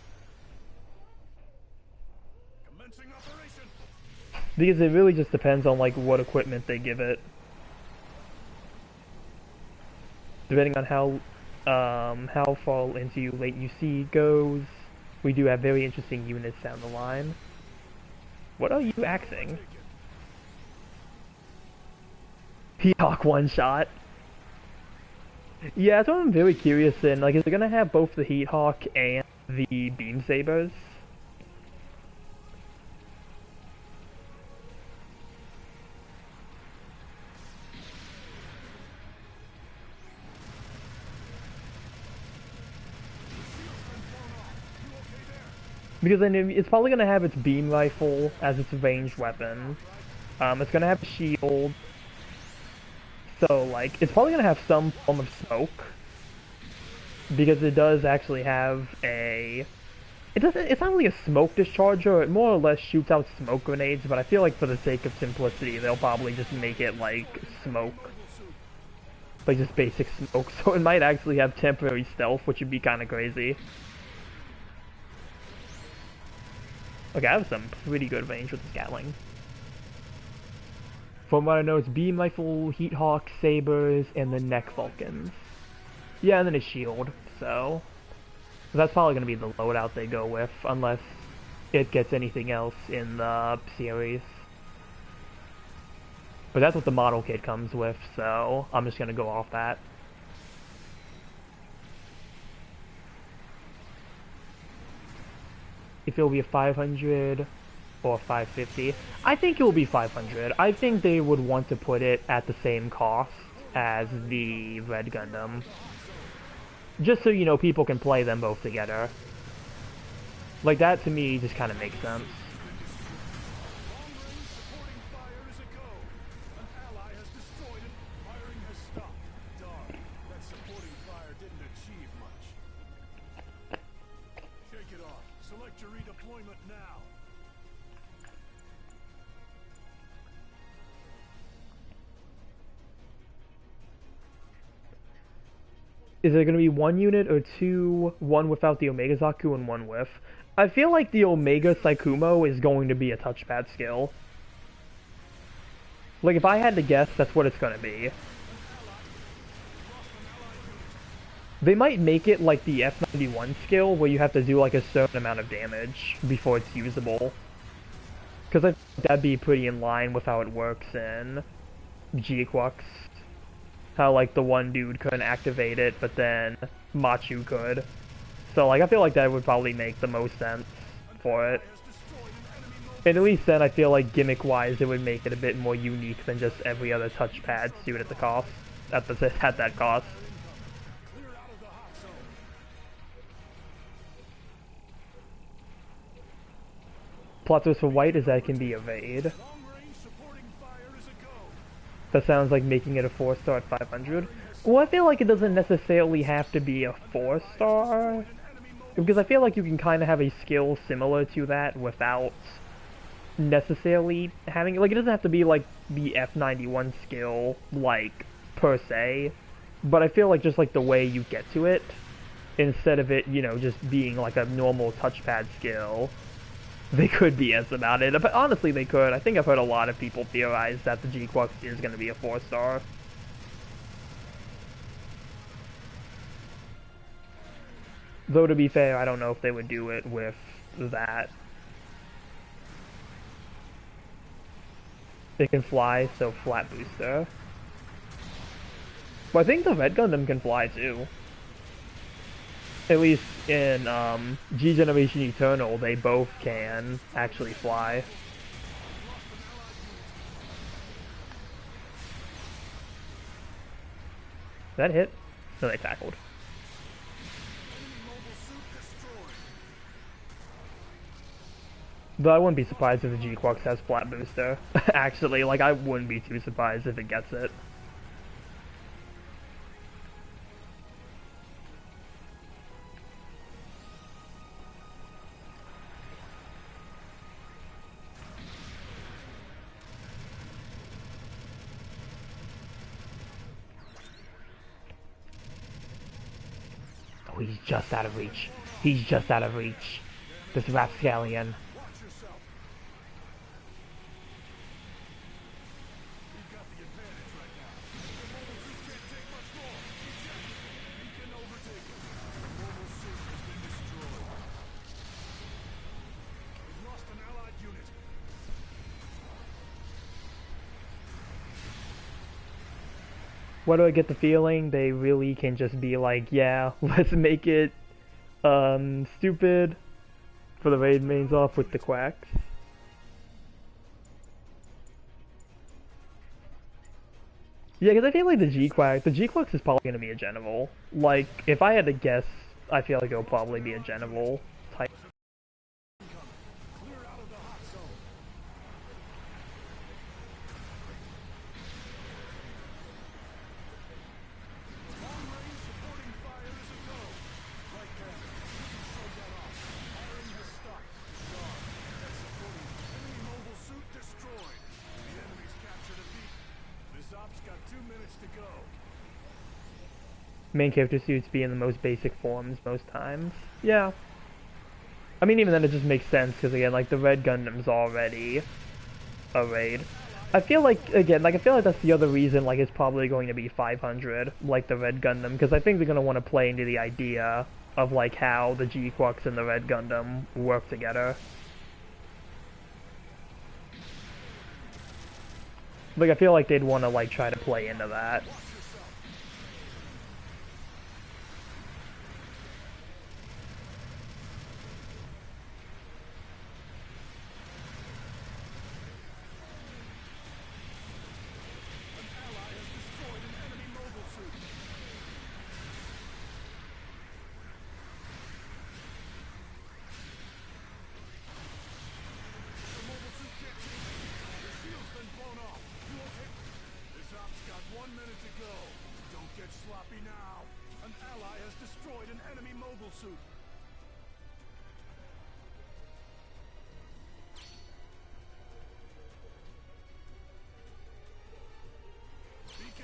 Because it really just depends on like what equipment they give it. Depending on how far into late UC goes, we do have very interesting units down the line. What are you axing? Peacock one shot. Yeah, that's what I'm very curious in. Like, is it gonna have both the Heat Hawk and the Beam Sabers? Because then it's probably going to have its beam rifle as its ranged weapon. It's going to have a shield. So, like, it's probably going to have some form of smoke. Because it does actually have a... It's not really a smoke discharger, it more or less shoots out smoke grenades, but I feel like for the sake of simplicity, they'll probably just make it, like, smoke. Like, just basic smoke, so it might actually have temporary stealth, which would be kind of crazy. Okay, I have some pretty good range with the Gatling. From what I know, it's beam rifle, heat hawk, sabers, and the neck Vulcans. Yeah, and then a shield. So that's probably gonna be the loadout they go with, unless it gets anything else in the series. But that's what the model kit comes with, so I'm just gonna go off that. If it'll be a 500 or 550, I think it will be 500. I think they would want to put it at the same cost as the Red Gundam. Just so, you know, people can play them both together. Like, that to me just kind of makes sense. Select your redeployment now. Is it going to be one unit or two, one without the Omega Zaku and one with? I feel like the Omega Saikumo is going to be a touchpad skill. Like, if I had to guess, that's what it's going to be. They might make it like the F91 skill, where you have to do like a certain amount of damage before it's usable. Because I think that'd be pretty in line with how it works in GBO2. How like the one dude couldn't activate it, but then Machu could. So like I feel like that would probably make the most sense for it. And at least then I feel like gimmick-wise it would make it a bit more unique than just every other touchpad suit at the cost. At that cost. Plot twist for white is that it can be a raid. That sounds like making it a 4-star at 500. Well, I feel like it doesn't necessarily have to be a 4-star. Because I feel like you can kind of have a skill similar to that without necessarily having... Like, it doesn't have to be like the F91 skill, like, per se. But I feel like just like the way you get to it, instead of it, you know, just being like a normal touchpad skill, they could BS about it. But honestly, they could. I think I've heard a lot of people theorize that the GBO2 is going to be a 4-star. Though, to be fair, I don't know if they would do it with that. It can fly, so flat booster. But I think the Red Gundam can fly, too. At least in G Generation Eternal, they both can actually fly. That hit? No, they tackled. Though I wouldn't be surprised if the GBO2 has flat booster. Actually, like, I wouldn't be too surprised if it gets it. Oh, he's just out of reach. He's just out of reach. This rapscallion. Why do I get the feeling they really can just be like, yeah, let's make it stupid for the raid mains off with the quacks. Yeah, because I feel like the GBO2 is probably going to be a general. Like, if I had to guess, I feel like it'll probably be a general type. Main character suits being the most basic forms most times. Yeah. I mean, even then it just makes sense, because again, like, the Red Gundam's already a raid. I feel like, again, like, I feel like that's the other reason, like, it's probably going to be 500, like the Red Gundam, because I think they're going to want to play into the idea of, like, how the G-Quux and the Red Gundam work together. Like, I feel like they'd want to, like, try to play into that.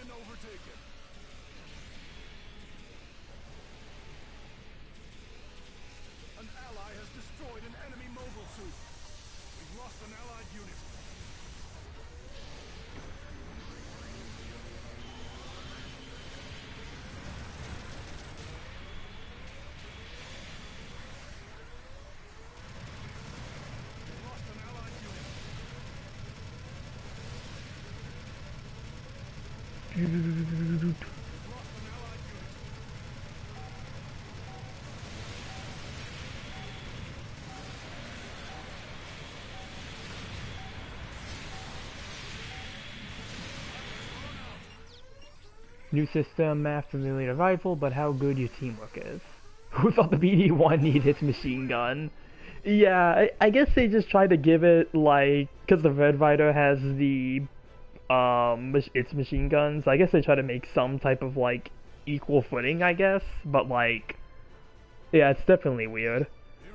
Overtaken. An ally has destroyed an enemy mobile suit. We've lost an allied unit. We've lost an allied unit. New system, map, familiar rifle, but how good your teamwork is. Who thought the BD-1 needed its machine gun? Yeah, I guess they just tried to give it, like, because the Red Rider has the, its machine guns, I guess they try to make some type of, like, equal footing, I guess, but, like, yeah, it's definitely weird.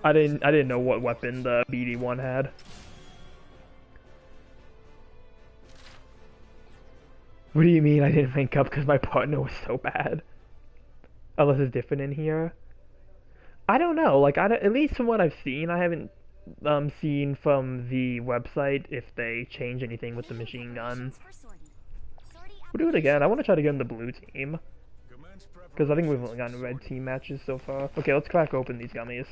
I didn't know what weapon the BD-1 had. What do you mean I didn't rank up because my partner was so bad? Unless it's different in here. I don't know. Like, at least from what I've seen, I haven't seen from the website if they change anything with the machine gun. We'll do it again. I want to try to get in the blue team. Because I think we've only gotten red team matches so far. Okay, let's crack open these gummies.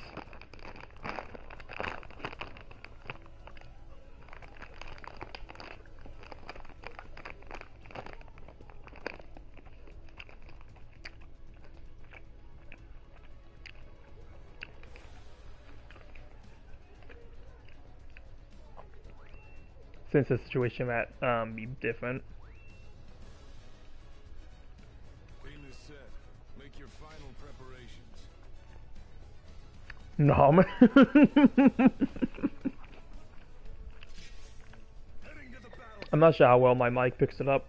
Since the situation might be different. Aim is set. Make your final preparations. Nom. I'm not sure how well my mic picks it up.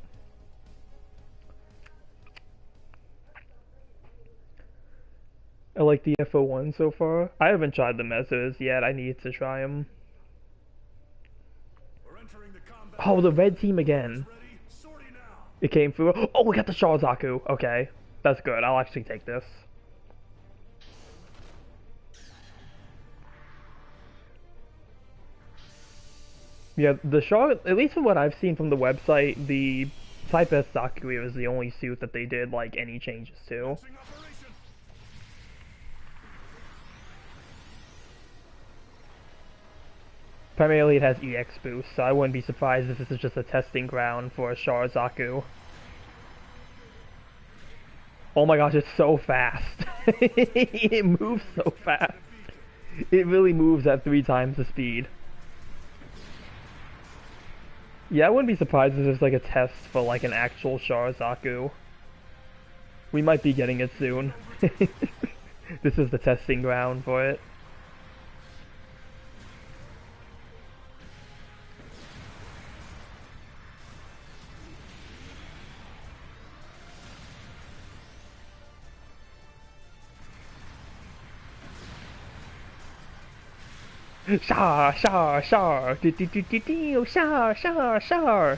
I like the FO1 so far. I haven't tried the Mezzos yet. I need to try them. Oh, the red team again. It came through. Oh, we got the Sharzaku. Okay, that's good. I'll actually take this. Yeah, the Shar, at least from what I've seen from the website, the Type S Sakuya is the only suit that they did, like, any changes to. Primarily it has EX boost, so I wouldn't be surprised if this is just a testing ground for Sharzaku. Oh my gosh, it's so fast. It moves so fast. It really moves at 3 times the speed. Yeah, I wouldn't be surprised if there's like a test for like an actual Sharzaku. We might be getting it soon. This is the testing ground for it. Shar, shar, shar, do do do do do, shar, shar, shar.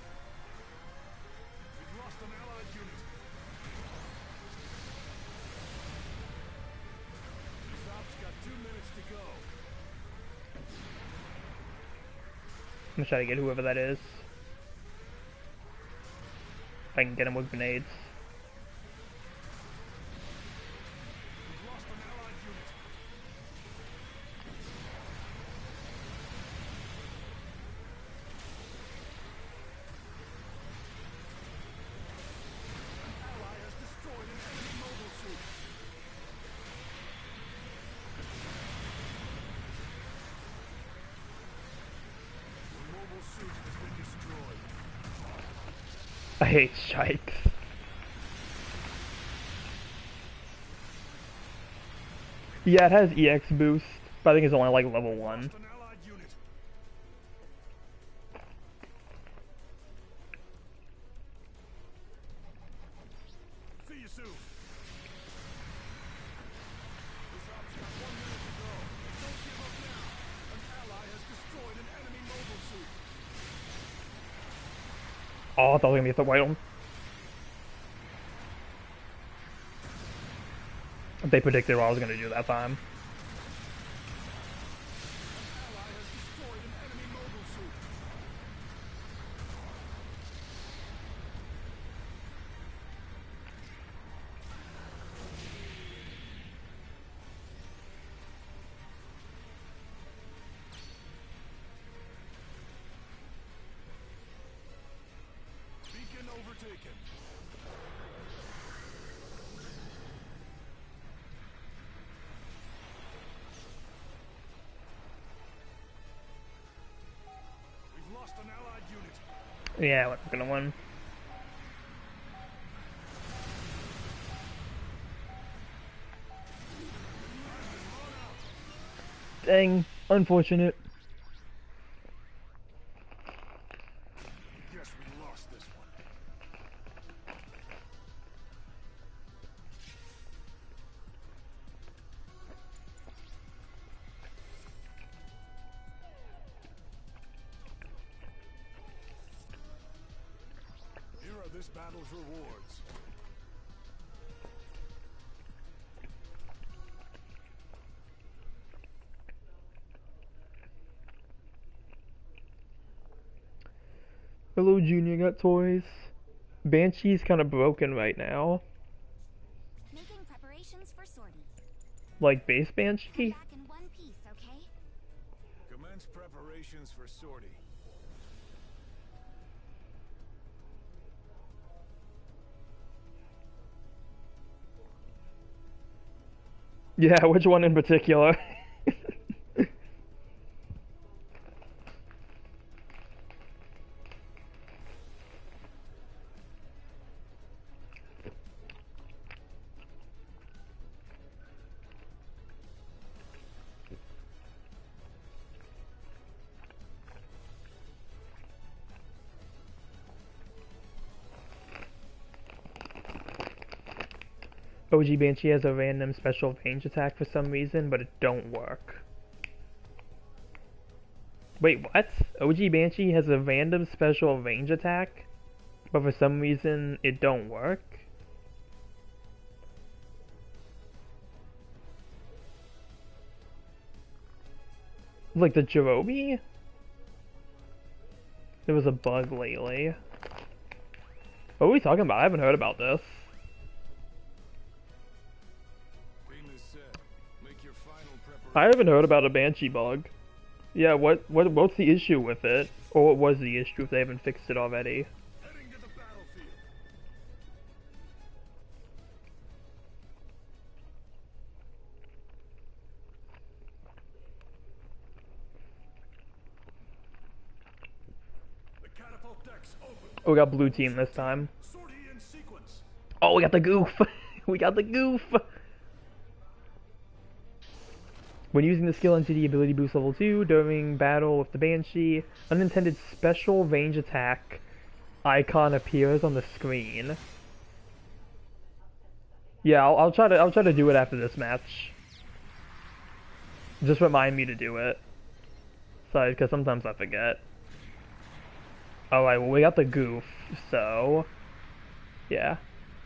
gonna try to get whoever that is. If I can get him with grenades. We've lost an allied unit. An ally has destroyed an enemy mobile suit. The mobile suit has been destroyed. I hate shikes. Yeah, it has EX boost, but I think it's only like level 1. Lost an allied unit. See you soon. This op's got 1 minute to go. Don't give up now. An ally has destroyed an enemy mobile suit. Oh, I thought I was gonna get the white one. They predicted what I was gonna do that time. An ally has destroyed an enemy mobile suit. Beacon overtaken. We've lost an allied unit. Yeah, we're gonna win. Dang, unfortunate. Guess we lost this one. Here are this battle's rewards. Hello, Junior got toys. Banshee's kind of broken right now. Making preparations for sortie. Like base Come Banshee? back in one piece, okay? Commence preparations for sortie. Yeah, which one in particular? OG Banshee has a random special range attack for some reason, but it don't work. Wait, what? OG Banshee has a random special range attack, but for some reason it don't work? Like the Jirobi? There was a bug lately. What are we talking about? I haven't heard about this. Famous said, make your final preparation. I haven't heard about a Banshee bug. Yeah, what's the issue with it? Or what was the issue if they haven't fixed it already? Heading to the battlefield. The catapult decks open. Oh, we got blue team this time. Sortie in sequence. Oh, we got the goof! We got the goof! When using the skill into the ability boost level 2 during battle with the Banshee, unintended special range attack icon appears on the screen. Yeah, I'll try to do it after this match. Just remind me to do it. Sorry, because sometimes I forget. Alright, well we got the goof, so... yeah.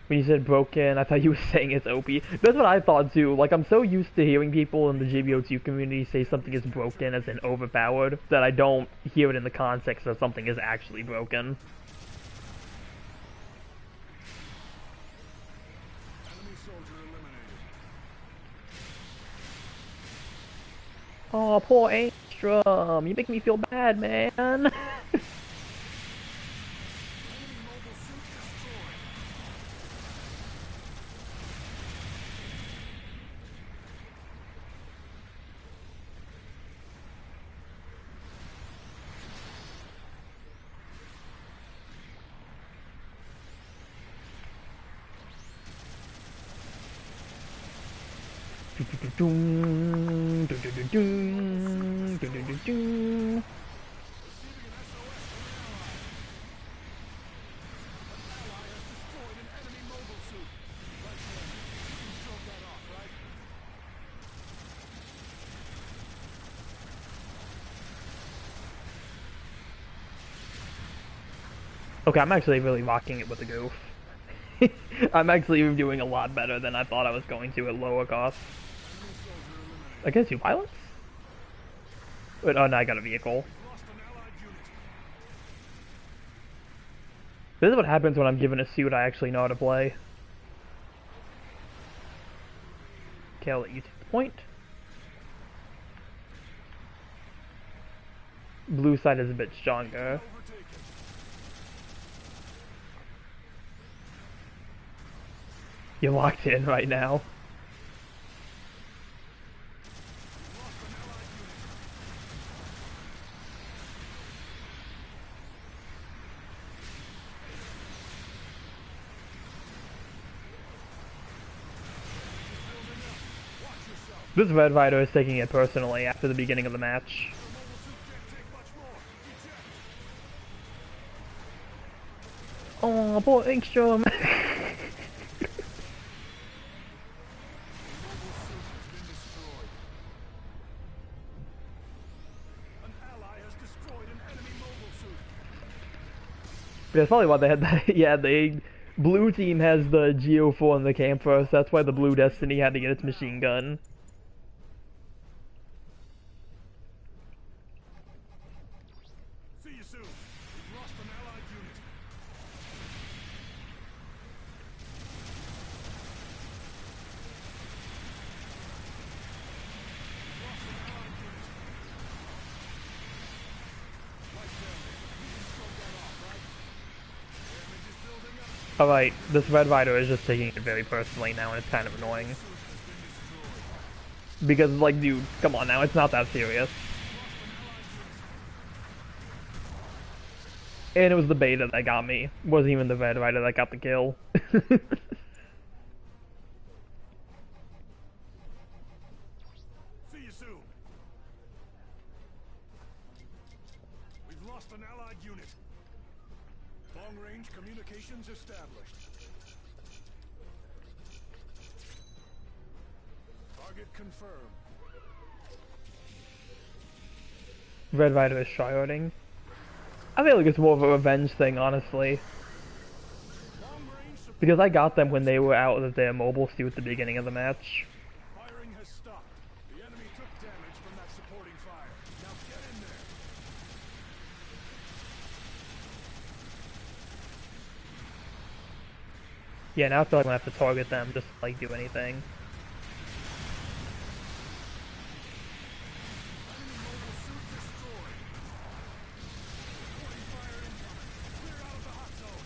When you said broken, I thought you were saying it's OP. That's what I thought too. Like, I'm so used to hearing people in the GBO2 community say something is broken as in overpowered that I don't hear it in the context of something is actually broken. Enemy soldier eliminated. Oh, poor Angstrom. You make me feel bad, man. Enemy mobile suit destroyed. Receiving an SOS from an ally. An ally has destroyed an enemy mobile suit. Right there. You can stroke that off, right? Okay, I'm actually really rocking it with the goof. I'm actually doing a lot better than I thought I was going to at lower cost. Enemy soldier eliminated. I guess you pilots? Wait, oh no, I got a vehicle. Lost an allied unit. This is what happens when I'm given a suit I actually know how to play. Okay, I'll let you take the point. Blue side is a bit stronger. Overtaken. You're locked in right now. Lost an allied unit. Building up. Watch yourself. This Red Rider is taking it personally after the beginning of the match. The mobile suit can't take much more. Eject. Oh, poor Angstrom. The mobile suit has been destroyed. An ally has destroyed an enemy mobile suit. That's probably why they had that. Yeah, the blue team has the GO4 in the camp first. That's why the blue Destiny had to get its machine gun. See you soon. We've lost an allied unit. Lost an allied unit. Right there. You can stroke that off, right? Damage is building up. Alright, this Red Rider is just taking it very personally now, and it's kind of annoying. Suit has been destroyed. Because, like, dude, come on now, it's not that serious. Lost an allied unit. And it was the beta that got me. It wasn't even the Red Rider that got the kill. See you soon. We've lost an allied unit. Long-range communications established. Target confirmed. Red Rider is tryharding. I feel like it's more of a revenge thing, honestly. Long-range support Because I got them when they were out of their mobile suit at the beginning of the match. firing has stopped. The enemy took damage from that supporting fire. Now get in there. Yeah, now I feel like I'm gonna have to target them just to, like, do anything. Enemy mobile suit destroyed. Supporting fire incoming. Clear out of the hot zone.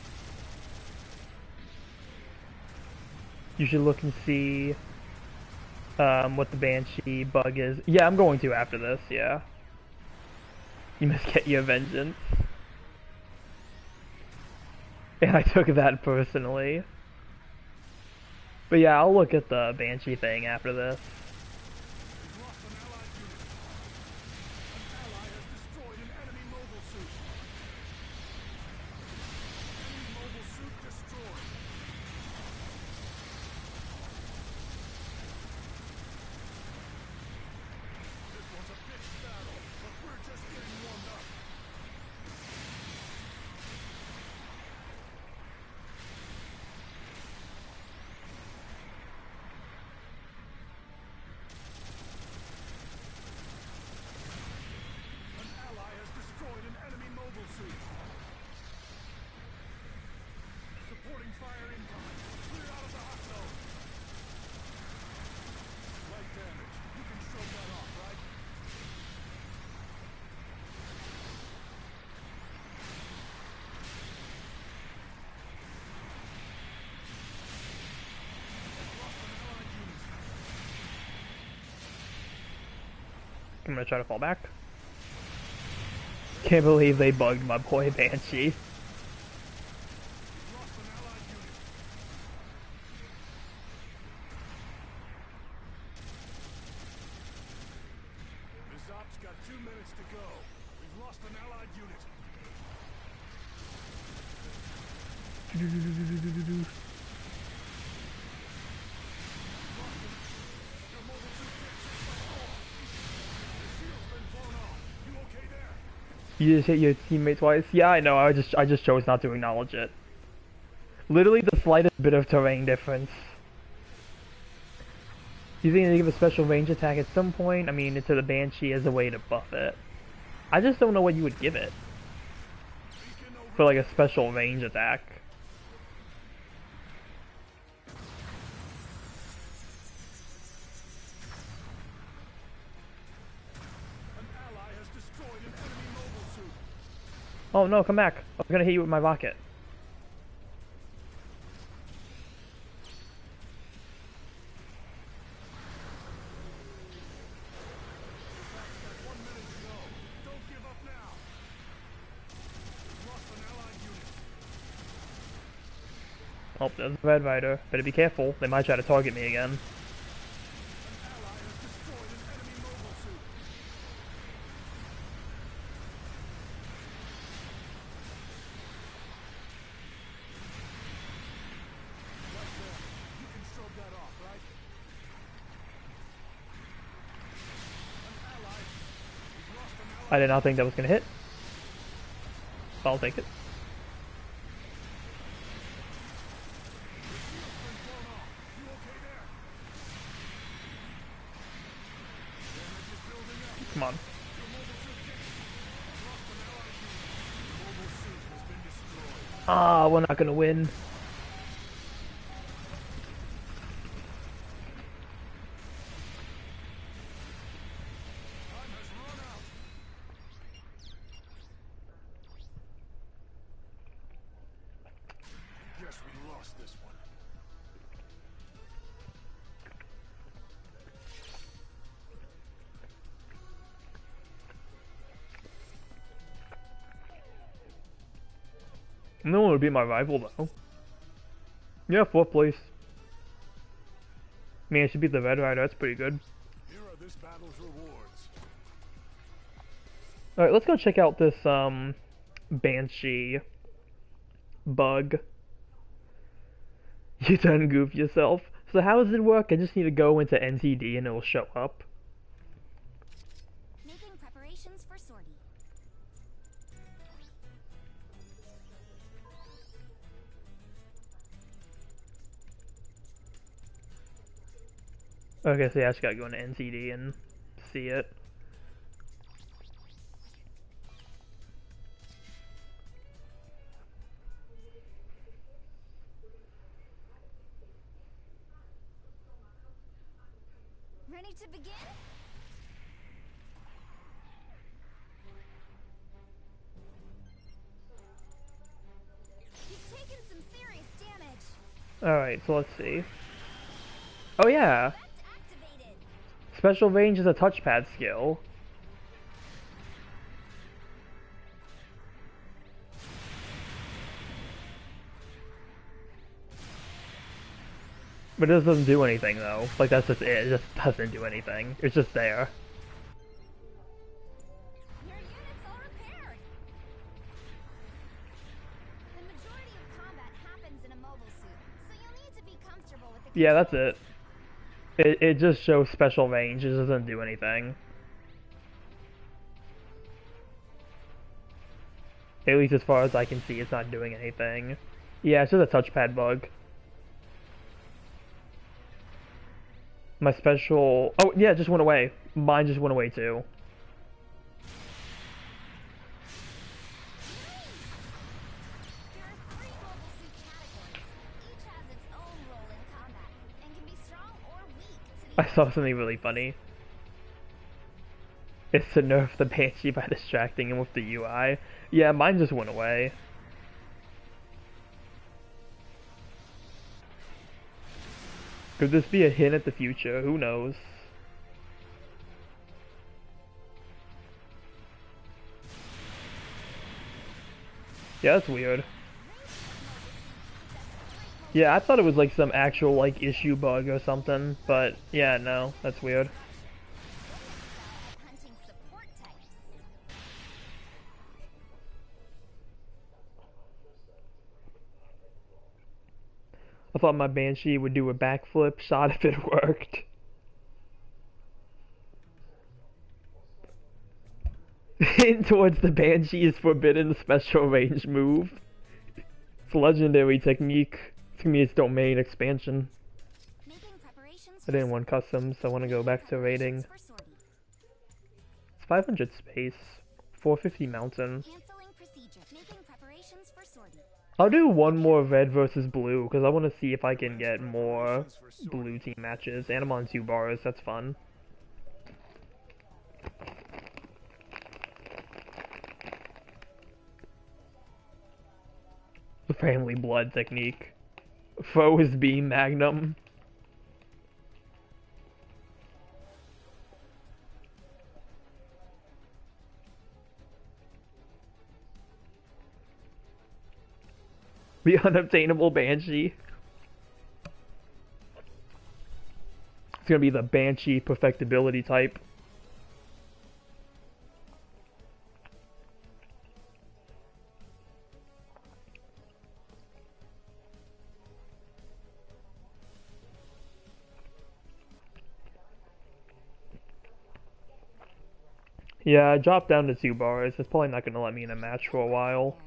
You should look and see what the Banshee bug is. Yeah, I'm going to after this, yeah. You must get your vengeance. And I took that personally. But yeah, I'll look at the Banshee thing after this. We've lost an allied unit. An ally has destroyed an enemy mobile suit. Enemy mobile suit destroyed. This one's a pitched battle, but we're just getting warmed up. fire incoming. Clear out of the hot zone. Light damage. You can stroke that off, right? Lost an allied unit. I'm gonna try to fall back. Can't believe they bugged my boy Banshee. Lost an allied unit. This op's got 2 minutes to go. We've lost an allied unit. Your mobile suit gets hit by 4. The shield's been blown off. You okay there? You just hit your teammate twice? Yeah, I know, I just chose not to acknowledge it. Literally the slightest bit of terrain difference. You think they give a special range attack at some point? I mean, into the Banshee as a way to buff it. I just don't know what you would give it. Beacon over. For like a special range attack. An ally has destroyed an enemy mobile suit. Oh no, come back. I'm gonna hit you with my rocket. That's got 1 minute to go. Don't give up now. We've lost an allied unit. Oh, there's a Red Rider. Better be careful. They might try to target me again. An ally has destroyed an enemy mobile suit. Right there. You can stroke that off, right? An ally. We've lost an ally. I did not think that was gonna hit. I'll take it. Your shield's been blown off. You okay there? Damage is building up. Come on. Your mobile suit gets. We've lost an allied unit. Your mobile suit has been destroyed. Ah, we're not gonna win. Time has run out. Guess we lost this one. No one would beat my rival though. Yeah, 4th place. Man, I should beat the Red Rider. That's pretty good. Here are this battle's rewards. Alright, let's go check out this, Banshee bug. You done goofed yourself. So how does it work? I just need to go into NTD and it'll show up. Making preparations for sortie. Okay, so yeah, I just gotta go into NTD and see it. Ready to begin? You've taken some serious damage. Alright, so let's see. Oh yeah! Effect activated. Special range is a touchpad skill. But it doesn't do anything though. Like that's just it. It just doesn't do anything. It's just there. Your units all repaired. The majority of combat happens in a mobile suit, so you'll need to be comfortable with the Yeah, that's controls. it. It just shows special range. It doesn't do anything. At least as far as I can see, it's not doing anything. Yeah, it's just a touchpad bug. My special... Oh, yeah, it just went away. Mine just went away, too. There are 3 mobile suit categories: I saw something really funny. It's to nerf the Banshee by distracting him with the UI. Yeah, mine just went away. Could this be a hint at the future? Who knows? Yeah, that's weird. Yeah, I thought it was like some actual like issue bug or something, but yeah, no, that's weird. Hunting support types. I thought my Banshee would do a backflip shot if it worked. Hint towards the Banshee's forbidden special range move. It's a legendary technique. It's gonna be its domain expansion. Making preparations I didn't want customs, so I want to go back to rating. for sortie. It's 500 space, 450 mountain. Canceling procedure. Making preparations for sortie. I'll do one more red versus blue, because I want to see if I can get more blue team matches. And I'm on 2 bars, that's fun. The family blood technique. Foes beam magnum. The unobtainable Banshee. It's gonna be the Banshee perfectibility type. Yeah, I dropped down to 2 bars. It's probably not gonna let me in a match for a while.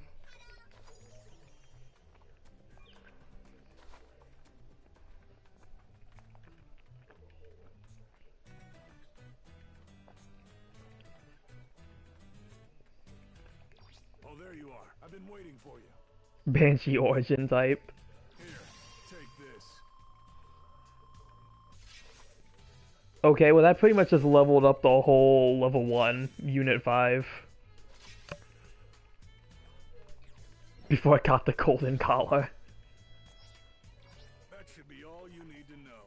Oh, there you are. I've been waiting for you. Banshee origin type. Here, take this. Okay, well that pretty much just leveled up the whole level 1, unit 5. Before I got the golden collar. That should be all you need to know.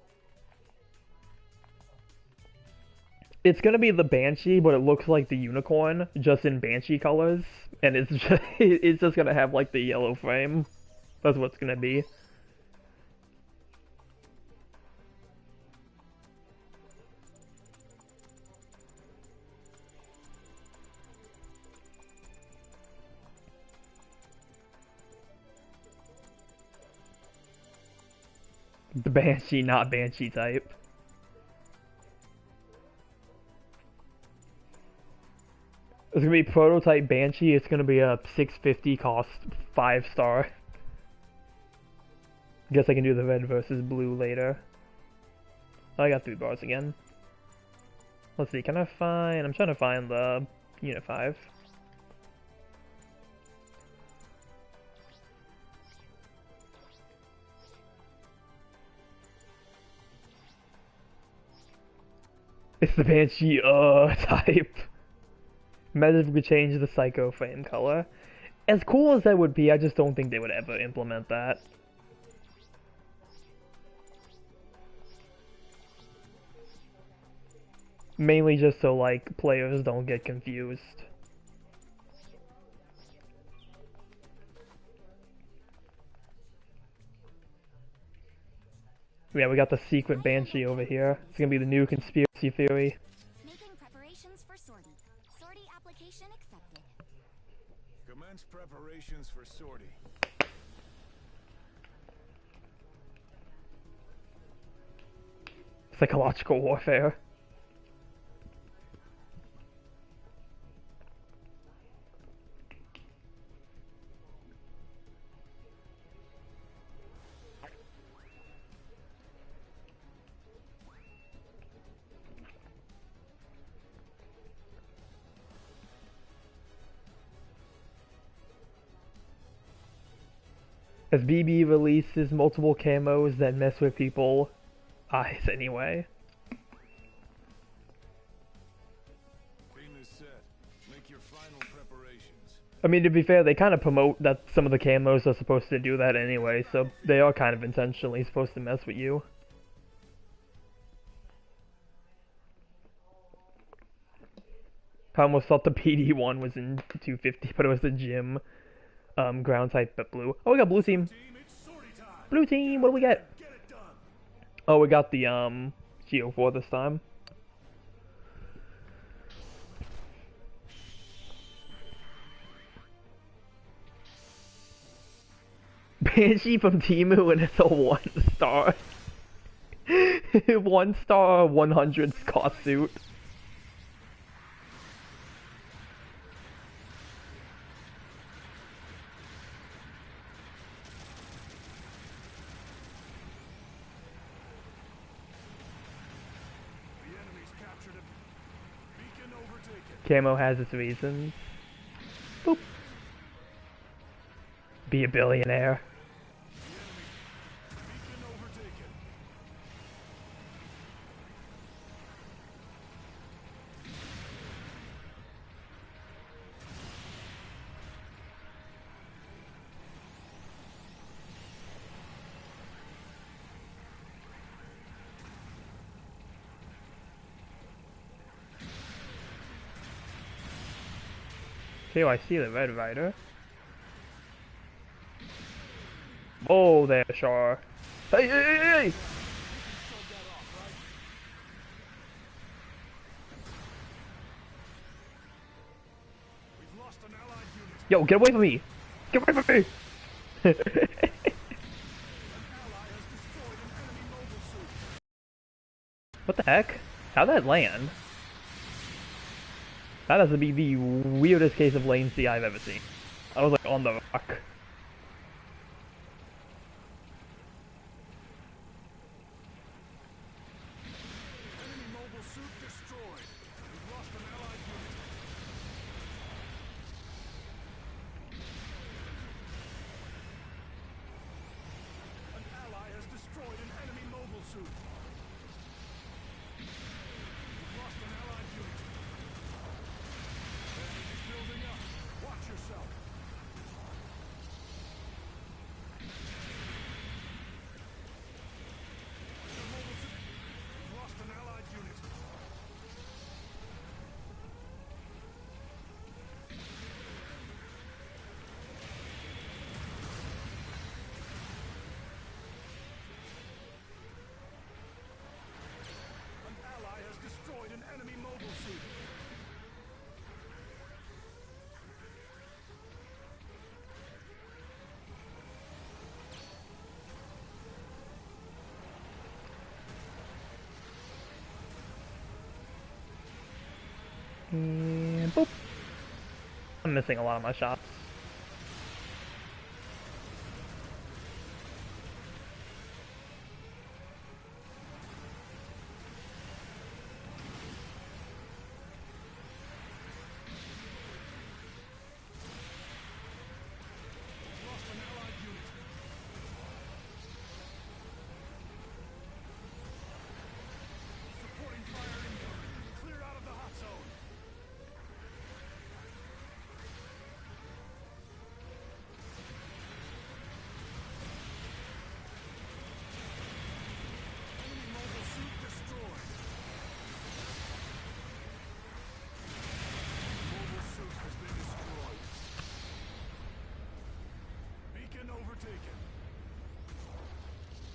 It's gonna be the Banshee, but it looks like the unicorn, just in Banshee colors. And it's just, it's just gonna have like the yellow frame. That's what it's gonna be. The Banshee, not Banshee type. It's gonna be prototype Banshee. It's gonna be a 650 cost 5-star. Guess I can do the red versus blue later. Oh, I got 3 bars again. Let's see, can I find... I'm trying to find the unit 5. It's the Banshee, type. Imagine if we could change the Psycho frame color. As cool as that would be, I just don't think they would ever implement that. Mainly just so, like, players don't get confused. Yeah, we got the secret Banshee over here. It's gonna be the new conspiracy theory. Making preparations for sortie. Sortie application accepted. Commence preparations for sortie. Psychological warfare. As BB releases multiple camos that mess with people's eyes anyway. I mean, to be fair, they kind of promote that some of the camos are supposed to do that anyway, so they are kind of intentionally supposed to mess with you. I almost thought the PD1 was in 250, but it was the gym ground type but blue. Oh, we got blue team. Blue team, what do we get? Oh, we got the GO4 this time. Banshee from Timu, and it's a 1-star. 1-star 100 cost suit. Camo has its reasons. Boop. Be a billionaire. Okay, I see the Red Rider. Oh, there, Char. Hey, hey, hey, hey! Yo, get away from me! Get away from me! What the heck? How'd that land? That has to be the weirdest case of latency I've ever seen. I was like on the rock. And boop. I'm missing a lot of my shots.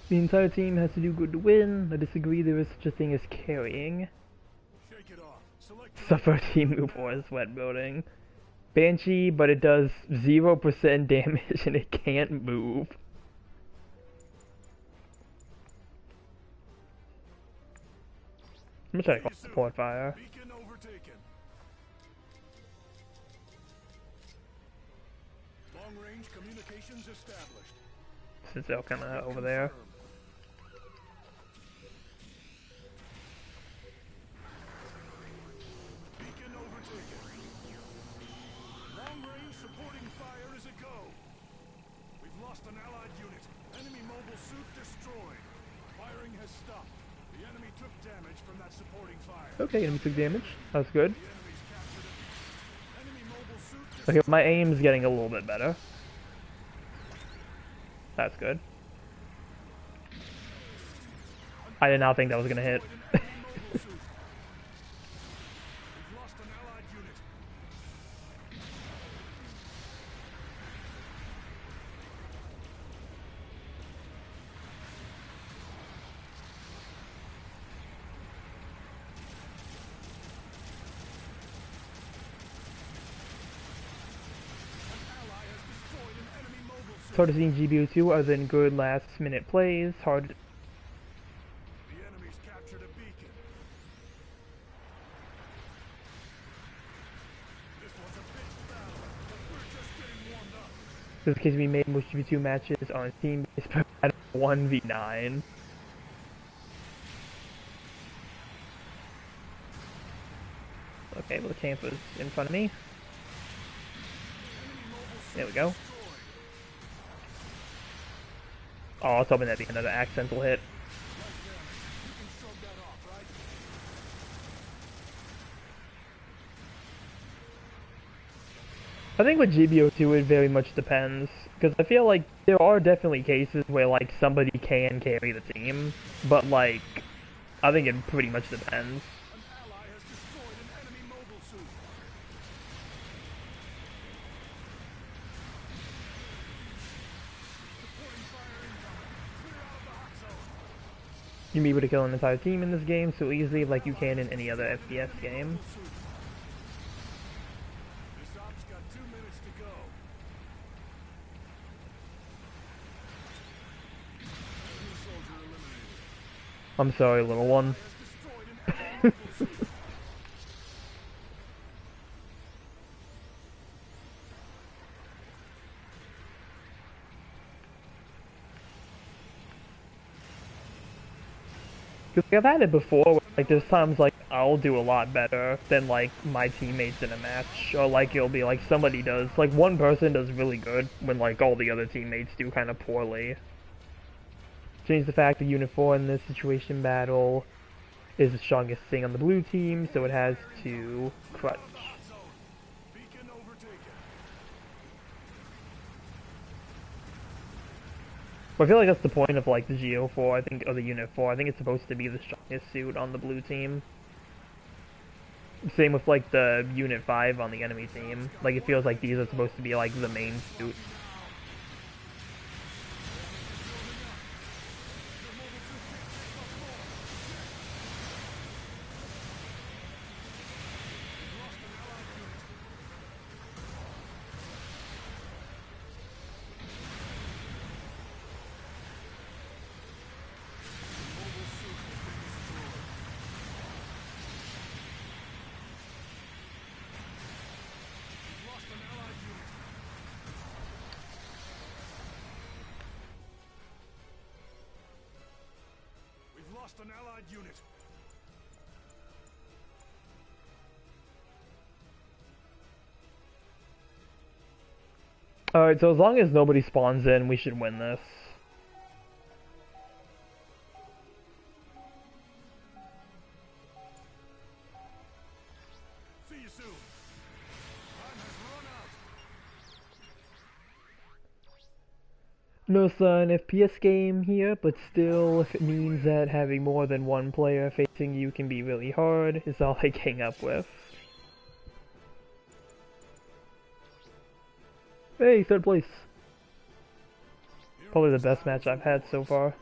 The entire team has to do good to win. I disagree, there is such a thing as carrying. Suffer team move or sweat building. Banshee, but it does 0% damage and it can't move. I'm gonna try to call support fire. Long-range communications established. Since they're kind of over there. Beacon overtaken. Long-range supporting fire is a go. We've lost an allied unit. Enemy mobile suit destroyed. Firing has stopped. The enemy took damage from that supporting fire. Okay, enemy took damage. That's good. The enemy's captured it. Enemy mobile suit Okay, my aim's getting a little bit better. That's good. I did not think that was gonna hit. Started seeing GBO2 other than good last minute plays, hard. The enemy's captured a beacon. This one's a big battle, but we're just getting warmed up. This case we made most GBO2 matches on team based per 1v9. Okay, well the camp was in front of me. There we go. Oh, I was hoping that'd be another accidental hit. I think with GBO2 it very much depends, because I feel like there are definitely cases where like somebody can carry the team, but like, I think it pretty much depends. An ally has destroyed an enemy mobile suit. Reporting fire incoming. Clear out of the hot zone. You can be able to kill an entire team in this game so easily like you can in any other FPS game. This op's got 2 minutes to go. Enemy soldier eliminated. I'm sorry, little one. Has destroyed an enemy mobile suit. Because I've had it before, where, like there's times like I'll do a lot better than like my teammates in a match, or like it'll be like somebody does, like one person does really good when like all the other teammates do kind of poorly. Change the fact that Unit 4 in this situation battle is the strongest thing on the blue team, so it has to crutch. Hot zone. Beacon overtaken. But I feel like that's the point of like the GO4, I think, or the Unit 4. I think it's supposed to be the strongest suit on the blue team. Same with like the Unit 5 on the enemy team. Like it feels like these are supposed to be like the main suit. We've lost an allied unit. Alright, so as long as nobody spawns in, we should win this. See you soon. Time has run out. No son, FPS game here, but still, if it means that having more than one player facing you can be really hard, is all I hang up with. Hey, third place. Probably the best match I've had so far.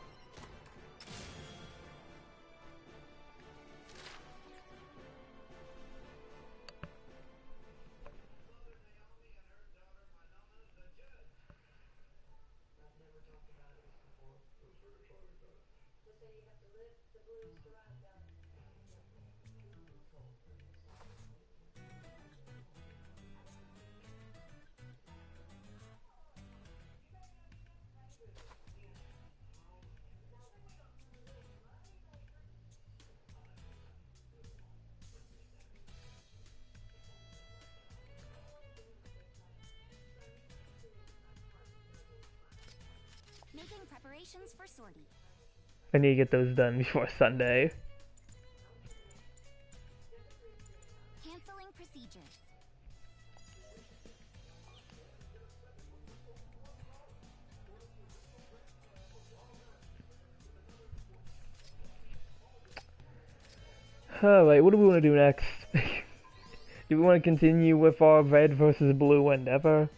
Making preparations for sortie. I need to get those done before Sunday. Canceling procedures. Alright, what do we want to do next? Do we want to continue with our red versus blue endeavor?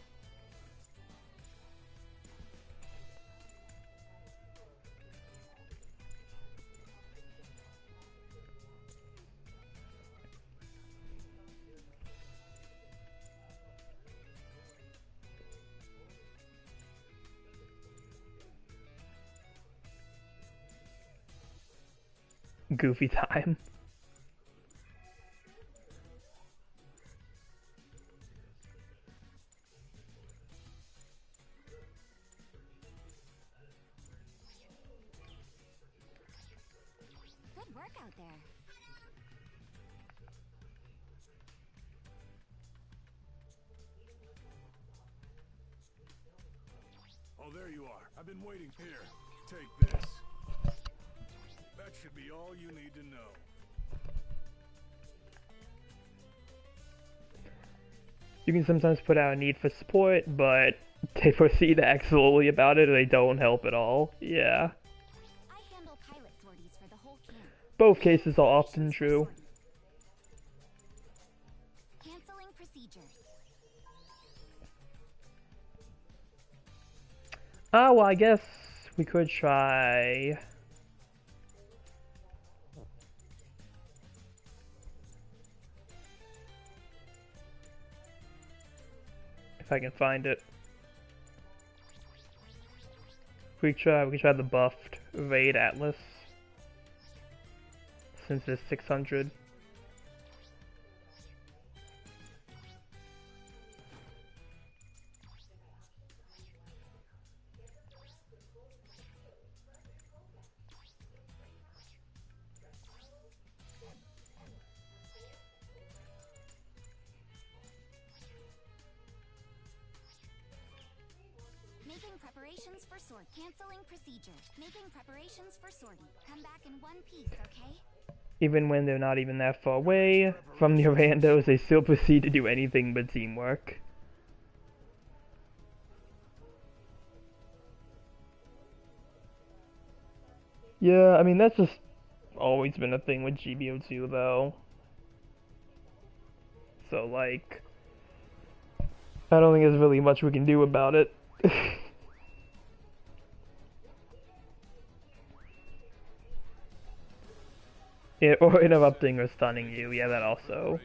Goofy time. Good work out there. Oh, there you are. I've been waiting here. Take this. That should be all you need to know. You can sometimes put out a need for support, but they proceed to act slowly about it or they don't help at all. Yeah. I handle pilot sorties for the whole camp. Both cases are often true. Canceling procedures. Ah, well, I guess we could try... If I can find it. We can try the buffed Raid Atlas. Since it's 600. Making preparations for sort. Canceling procedures. Making preparations for sorting. Come back in one piece, okay? Even when they're not even that far away from the randos, they still proceed to do anything but teamwork. Yeah, I mean, that's just always been a thing with GBO2, though. So, like, I don't think there's really much we can do about it. Yeah, or interrupting or stunning you, yeah, that also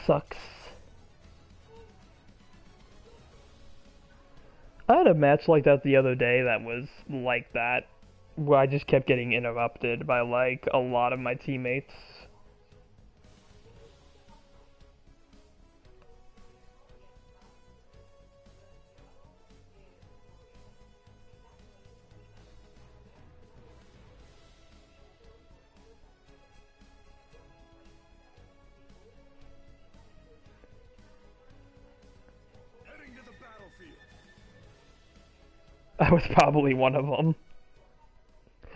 sucks. I had a match like that the other day that was like that, where I just kept getting interrupted by, like, a lot of my teammates. Heading to the battlefield. I was probably one of them.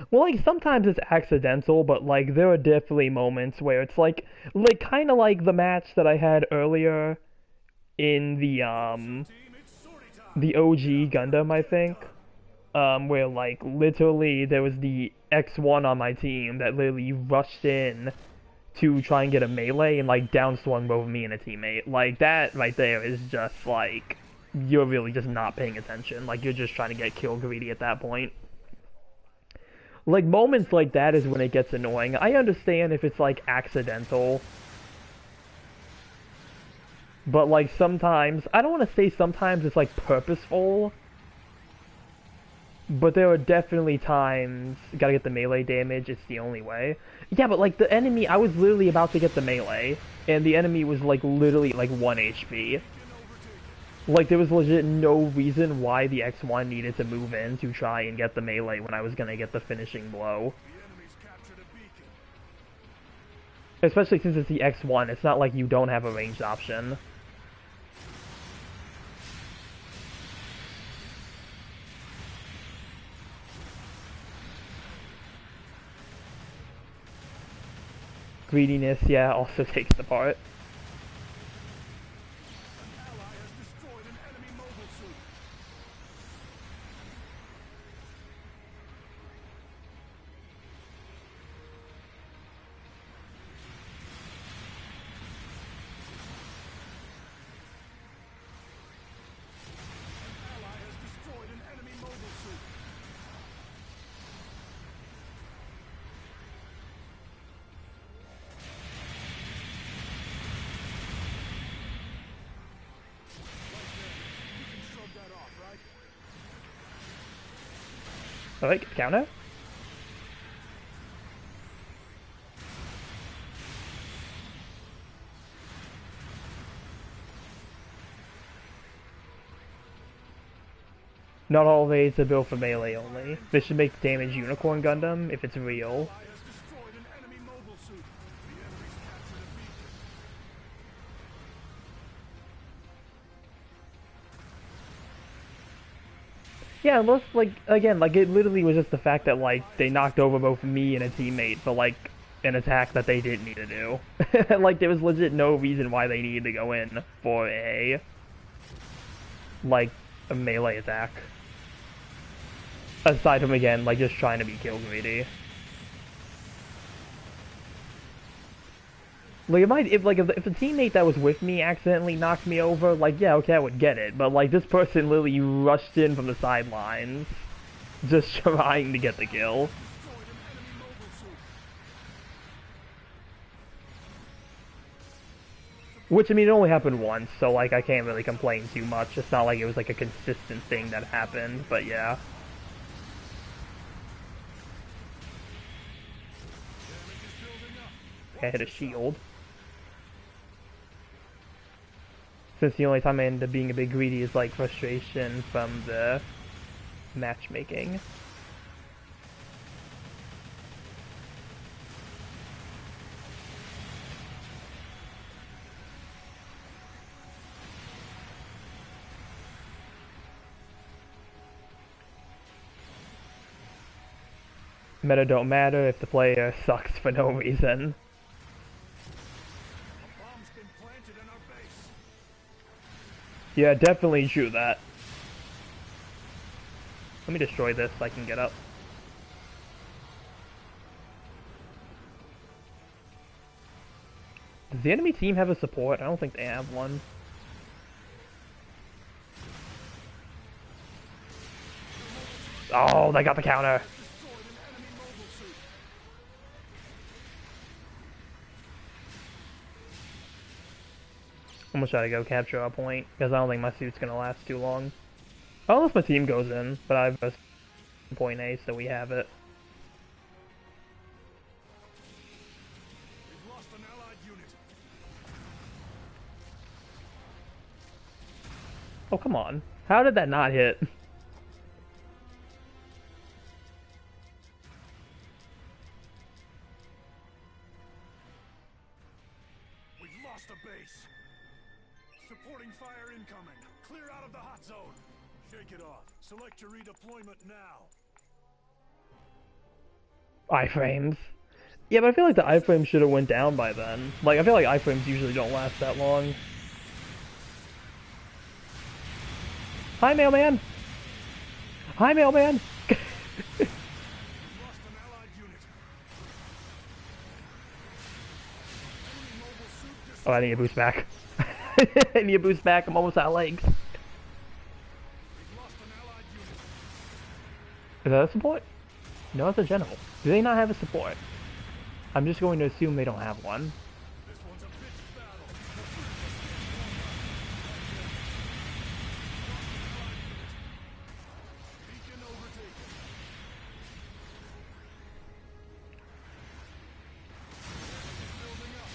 Well, like, sometimes it's accidental, but, like, there are definitely moments where it's, like kind of like the match that I had earlier in Team, it's sortie time. the OG Gundam, I think. Where, like, literally there was the X1 on my team that literally rushed in to try and get a melee and, like, downswung both me and a teammate. Like, that right there is just, like, you're really just not paying attention. Like, you're just trying to get kill greedy at that point. Like, moments like that is when it gets annoying. I understand if it's, like, accidental. But, like, sometimes, I don't want to say sometimes it's, like, purposeful. But there are definitely times, gotta get the melee damage, it's the only way. Yeah, but, like, the enemy, I was literally about to get the melee. And the enemy was, like, literally, like, 1 HP. Like, there was legit no reason why the X1 needed to move in to try and get the melee when I was gonna get the finishing blow. The enemy's captured a beacon. Especially since it's the X1, it's not like you don't have a ranged option. Greediness, yeah, also takes the part. An ally has destroyed an enemy mobile suit. Alright, counter. Not all raids are built for melee only. This should make damage Unicorn Gundam if it's real. Ally has destroyed an enemy mobile suit. The enemy's captured a beacon. Yeah, unless, like, again, like, it literally was just the fact that, like, they knocked over both me and a teammate for, like, an attack that they didn't need to do. Like, there was legit no reason why they needed to go in for a, like, a melee attack. Aside from, again, like, just trying to be kill greedy. Like, if a teammate that was with me accidentally knocked me over, like, yeah, okay, I would get it. But, like, this person literally rushed in from the sidelines, just trying to get the kill. Destroyed an enemy mobile suit. Which, I mean, it only happened once, so, like, I can't really complain too much. It's not like it was, like, a consistent thing that happened, but yeah. Damage is building up. I hit a shield. Since the only time I end up being a bit greedy is, like, frustration from the matchmaking. Meta don't matter if the player sucks for no reason. A bomb's been planted in our base. Yeah, definitely true that. Let me destroy this so I can get up. Does the enemy team have a support? I don't think they have one. Oh, they got the counter. Destroyed an enemy mobile suit. I'm gonna try to go capture a point, because I don't think my suit's gonna last too long. I don't know if my team goes in, but I have a point A, so we have it. We've lost an allied unit. Oh, come on. How did that not hit? We've lost a base. Supporting fire incoming. Clear out of the hot zone. Shake it off. Select your redeployment now. Iframes. Yeah, but I feel like the iframes should have went down by then. Like, I feel like iframes usually don't last that long. Hi, mailman! Hi, mailman! We've lost an allied unit. Enemy mobile suit Oh, I need a boost back. I need a boost back, I'm almost out of legs. We've lost an allied unit. Is that a support? No, that's a general. Do they not have a support? I'm just going to assume they don't have one. This one's a bitch battle. Beacon overtaken. Damage is building up.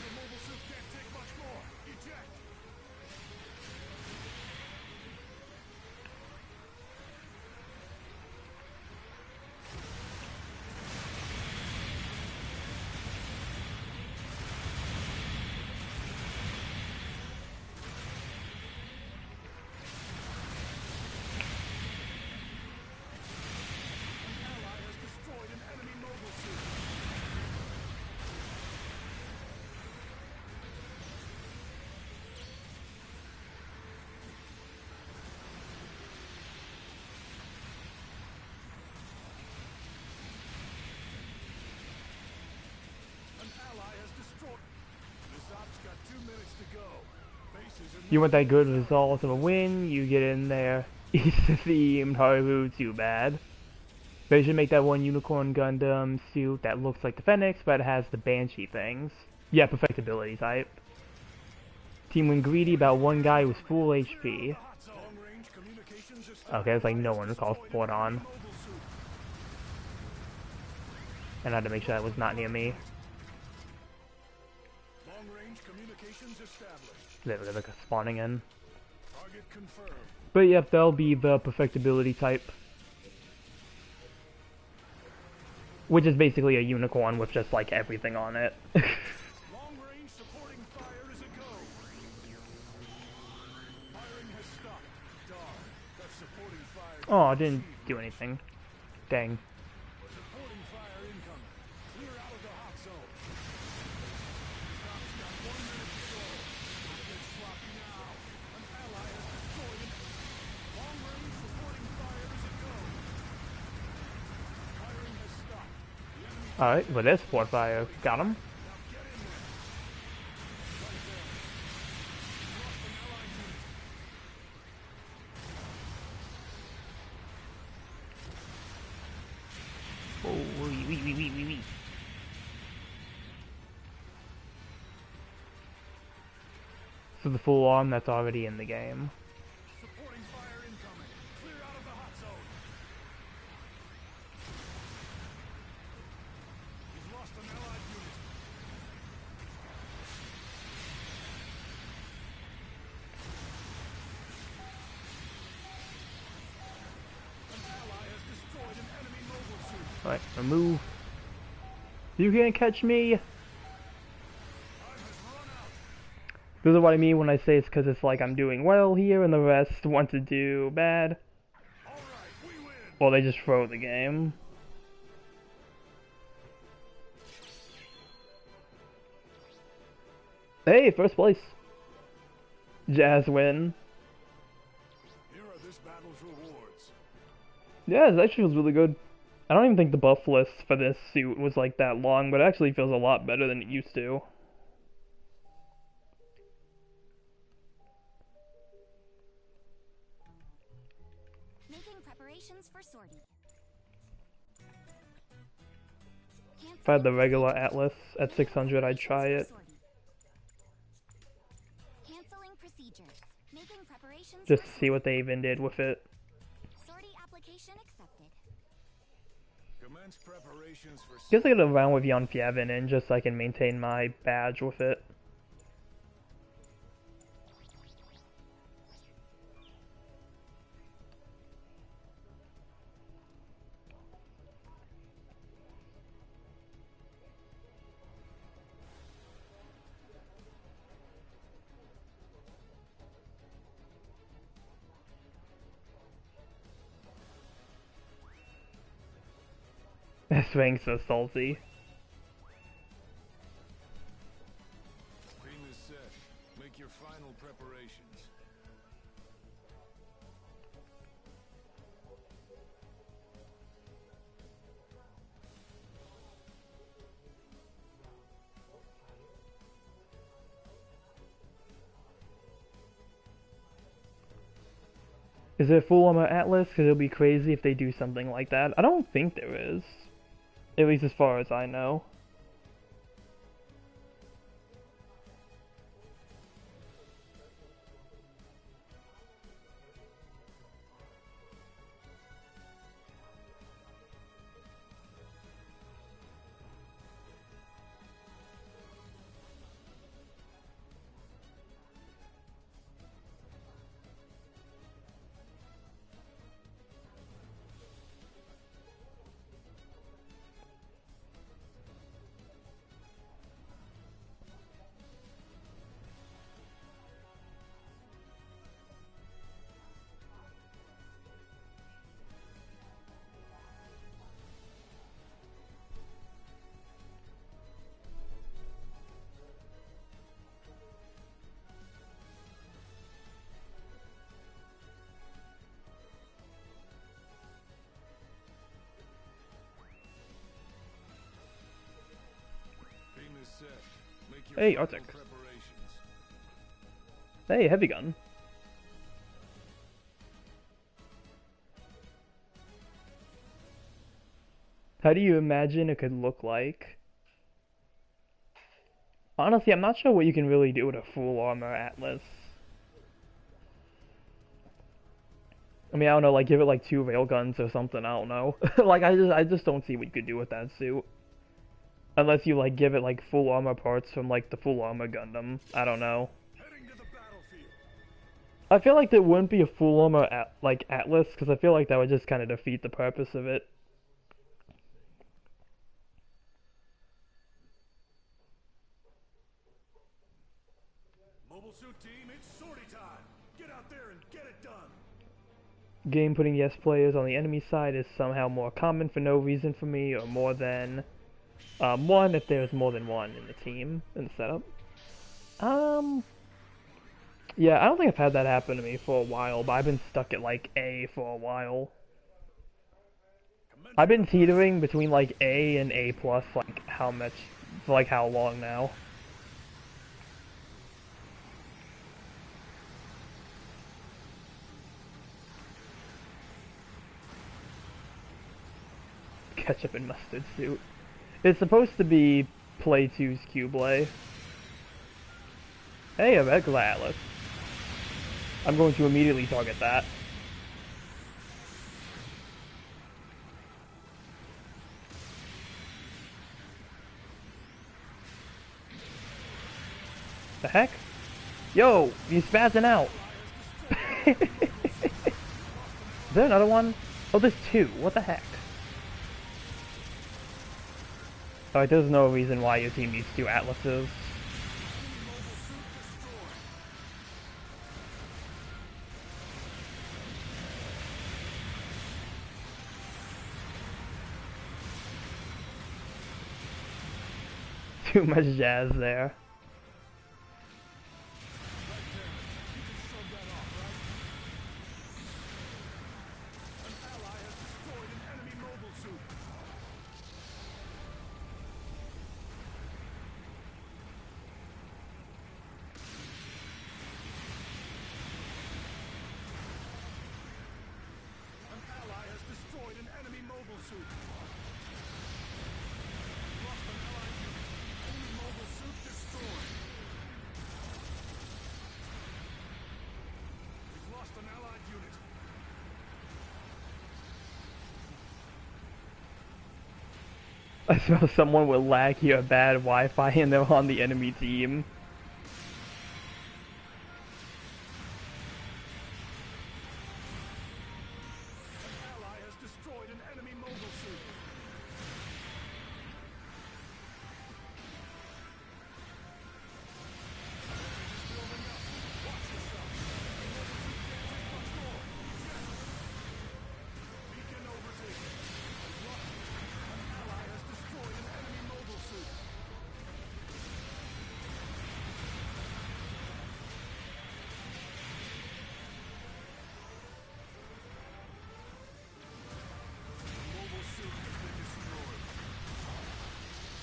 Your mobile suit can't take much more. Eject. An ally has destroyed an enemy mobile suit. An ally has destroyed. This op's got 2 minutes to go. Bases are You want that good result of a win, you get in there. Easter themed Haru, too bad. They should make that one Unicorn Gundam suit that looks like the Phoenix, but it has the Banshee things. Yeah, perfectibility type. Team went greedy about one guy who was full HP. hot zone. Long range communications Okay, it's like no one calls Sport on. Mobile suit. And I had to make sure that was not near me. Long-range communications established. They're like spawning in. Target confirmed. But yep, they'll be the perfectibility type. Which is basically a unicorn with just like everything on it. Long-range supporting fire is a go. Firing has stopped. Darn. That supporting fire. Oh, I didn't do anything. Dang. Supporting fire incoming. Clear out of the hot zone. Cops got 1 minute to go. Don't get sloppy now. An ally has destroyed it. Long-range supporting fire is a go. Firing has stopped. The enemy Alright, but there's Sport Fire. Got him. now get in there. Right there. Lost an allied unit. Oh, wee. So the full arm that's already in the game. Supporting fire incoming. Clear out of the hot zone. He's lost an allied unit. An ally has destroyed an enemy mobile suit. Alright, remove. You can't catch me! Time has run out. This is what I mean when I say it's because it's like I'm doing well here and the rest want to do bad. All right, we win. Or they just throw the game. Hey, first place! Jazz win. Here are this battle's rewards. Yeah, it actually feels really good. I don't even think the buff list for this suit was like that long, but it actually feels a lot better than it used to. Making preparations for sortie. If I had the regular Atlas at 600, I'd try it. Canceling procedures. Making preparations Just to for see what they even did with it. sortie application accepted. Commence preparations for Guess I gotta round with Jan Fjavin in just so I can maintain my badge with it. This thing's so salty. Beam is set. Make your final preparations. Is there full armor Atlas? Because it'll be crazy if they do something like that. I don't think there is. At least as far as I know. Beam is set. Make your Hey, final Arctic. preparations. Hey, heavy gun. How do you imagine it could look like? Honestly, I'm not sure what you can really do with a full armor Atlas. I mean, I don't know, like give it like 2 railguns or something. I don't know. Like I just don't see what you could do with that suit. Unless you like give it like full armor parts from like the full armor Gundam. I don't know. Heading to the battlefield. I feel like there wouldn't be a full armor like Atlas, because I feel like that would just kind of defeat the purpose of it. Mobile suit team, it's sortie time. Get out there and get it done. Game putting yes players on the enemy side is somehow more common for no reason for me, or more than one if there's more than one in the team in the setup. Yeah, I don't think I've had that happen to me for a while, but I've been stuck at like A for a while. I've been teetering between like A and A plus, like how much, for like how long now? Ketchup and mustard suit. It's supposed to be Play 2's Cublay. Hey, a regular Atlas. I'm going to immediately target that. The heck? Yo, he's spazzing out. Is there another one? Oh, there's 2. What the heck? Alright, there's no reason why your team needs 2 Atlases. Too much jazz there. I smell someone with laggy or bad Wi-Fi and they're on the enemy team.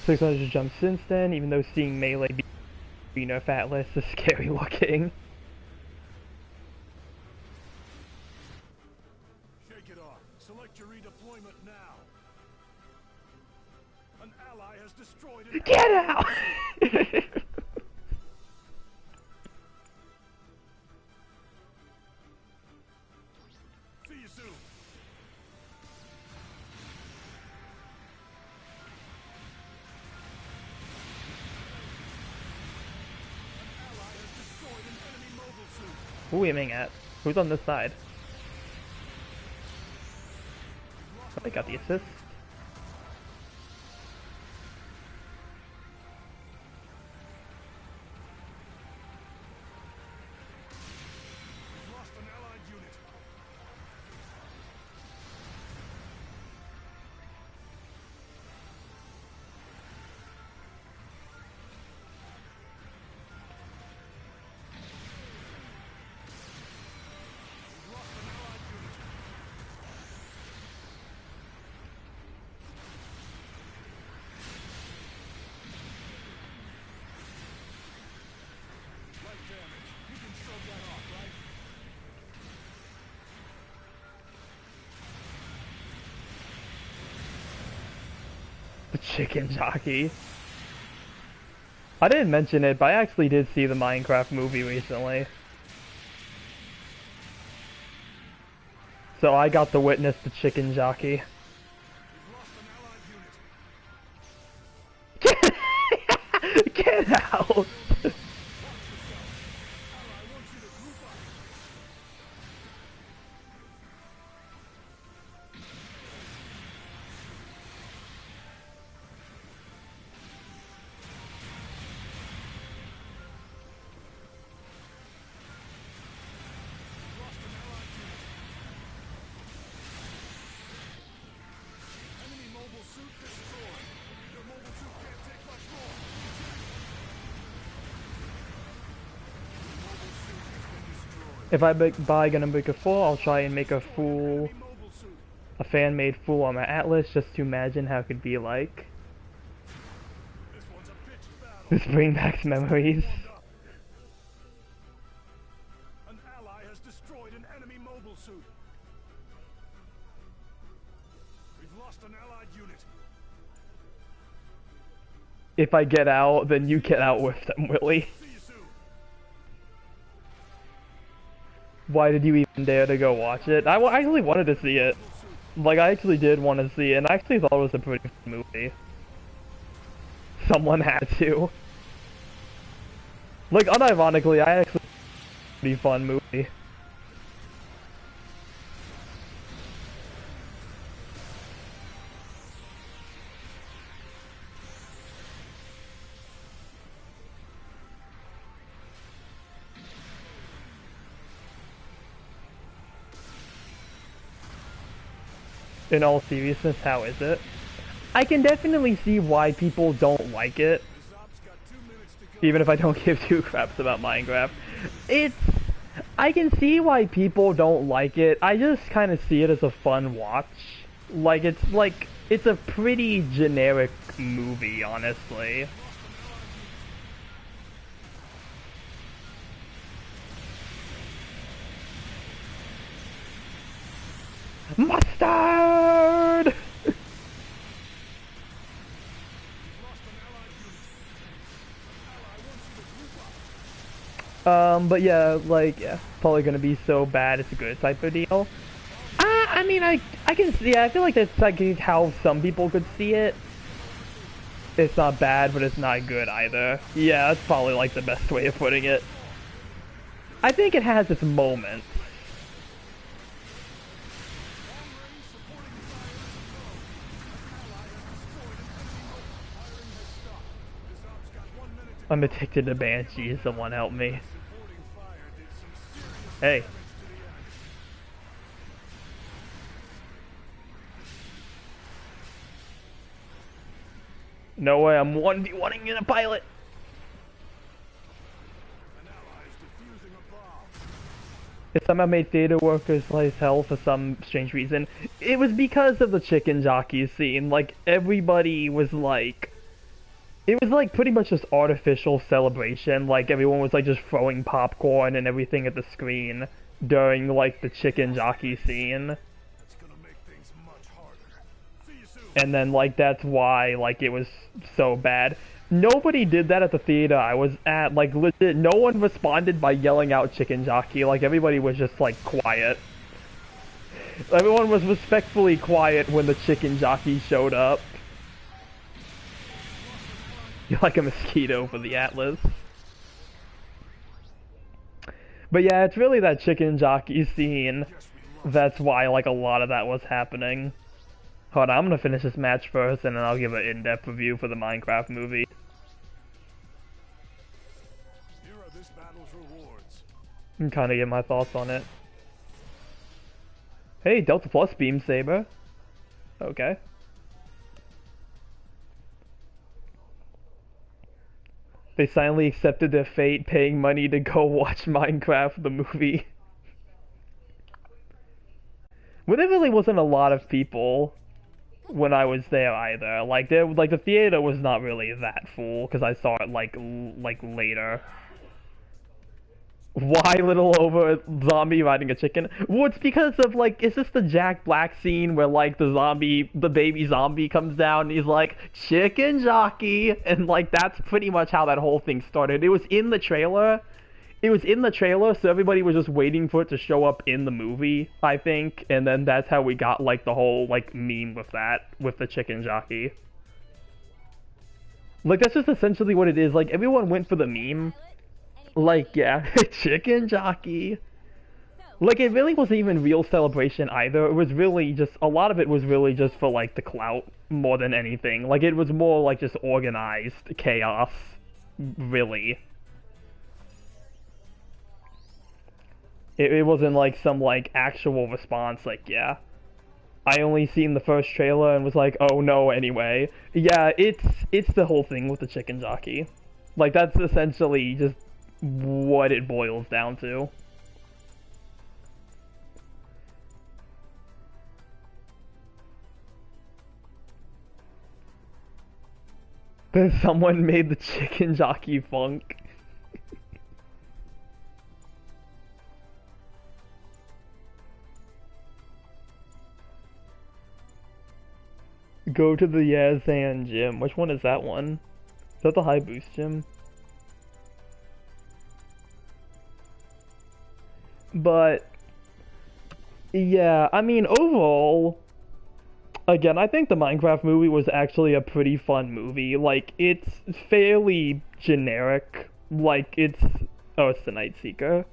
Six hundred jumps since then, even though seeing melee be nerf Atlas is scary looking. Shake it off. Select your redeployment now. An ally has destroyed an Get out! See you soon. Who are we aiming at? Who's on this side? Oh, they got the assist. Lost an allied unit. The chicken jockey. I didn't mention it, but I actually did see the Minecraft movie recently. So I got to witness the chicken jockey. We've lost an allied unit. Get out! Ally wants you to group up. We've lost an allied unit. Enemy mobile suit destroyed. Your mobile suit can't take much more. Your mobile suit has been destroyed. If I buy Gundam Breaker 4, I'll try and make a full, Enemy mobile suit. a fan-made full on my Atlas, just to imagine how it could be like. This one's a pitched battle. This brings back memories. Warmed up. An ally has destroyed an enemy mobile suit. We've lost an allied unit. If I get out, then you get out with them, Willie. See you soon. Why did you even dare to go watch it? I actually wanted to see it. Like, I actually did want to see it, and I actually thought it was a pretty good movie. Someone had to. Like, unironically, I actually thought it was a pretty fun movie. In all seriousness, how is it? I can definitely see why people don't like it, Zop's got 2 minutes to go. even if I don't give two craps about Minecraft. I can see why people don't like it. I just kind of see it as a fun watch. Like, it's a pretty generic movie, honestly. Mustard! Lost an allied unit. Ally wants you to group up. But yeah, like, yeah, probably gonna be so bad it's a good type of deal. I mean, I can see, I feel like that's like how some people could see it. It's not bad, but it's not good either. Yeah, that's probably like the best way of putting it. I think it has its moments. I'm addicted to Banshee, someone help me. Hey. No way, I'm 1v1ing in a pilot! It somehow made theater workers' life hell for some strange reason. It was because of the chicken jockey scene. Like, everybody was like... It was like pretty much just artificial celebration. Like, everyone was like just throwing popcorn and everything at the screen during like the chicken jockey scene. That's gonna make things much harder. See you soon. And then like that's why like it was so bad. Nobody did that at the theater I was at. Like, legit, no one responded by yelling out chicken jockey. Like, everybody was just like quiet. Everyone was respectfully quiet when the chicken jockey showed up. You're like a mosquito for the Atlas. But yeah, it's really that chicken jockey scene. That's why like a lot of that was happening. Hold on, I'm gonna finish this match first and then I'll give an in-depth review for the Minecraft movie. Here are this battle's rewards. And kinda get my thoughts on it. Hey, Delta Plus Beam Saber. Okay. They finally accepted their fate, paying money to go watch Minecraft the movie. Well, there really wasn't a lot of people when I was there either. Like, the theater was not really that full because I saw it like later. Why little over zombie riding a chicken? Well, it's because of like, is this the Jack Black scene where like the baby zombie comes down and he's like, chicken jockey, and like that's pretty much how that whole thing started. It was in the trailer, it was in the trailer, so everybody was just waiting for it to show up in the movie, I think, and then that's how we got like the whole like meme with that, with the chicken jockey. Like that's just essentially what it is. Like everyone went for the meme. Like yeah, chicken jockey. Like it really wasn't even real celebration either. It was really just a lot of it was really just for like the clout more than anything. Like it was more like just organized chaos, really. It wasn't like some like actual response. Like yeah, I only seen the first trailer and was like, oh no, anyway. Yeah, it's the whole thing with the chicken jockey. Like that's essentially just what it boils down to. Then someone made the chicken jockey funk. Go to the Yazan gym. Which one is that one? Is that the high boost gym? But yeah, I mean overall, again, I think the Minecraft movie was actually a pretty fun movie. Like it's fairly generic. Like it's oh, it's the Night Seeker.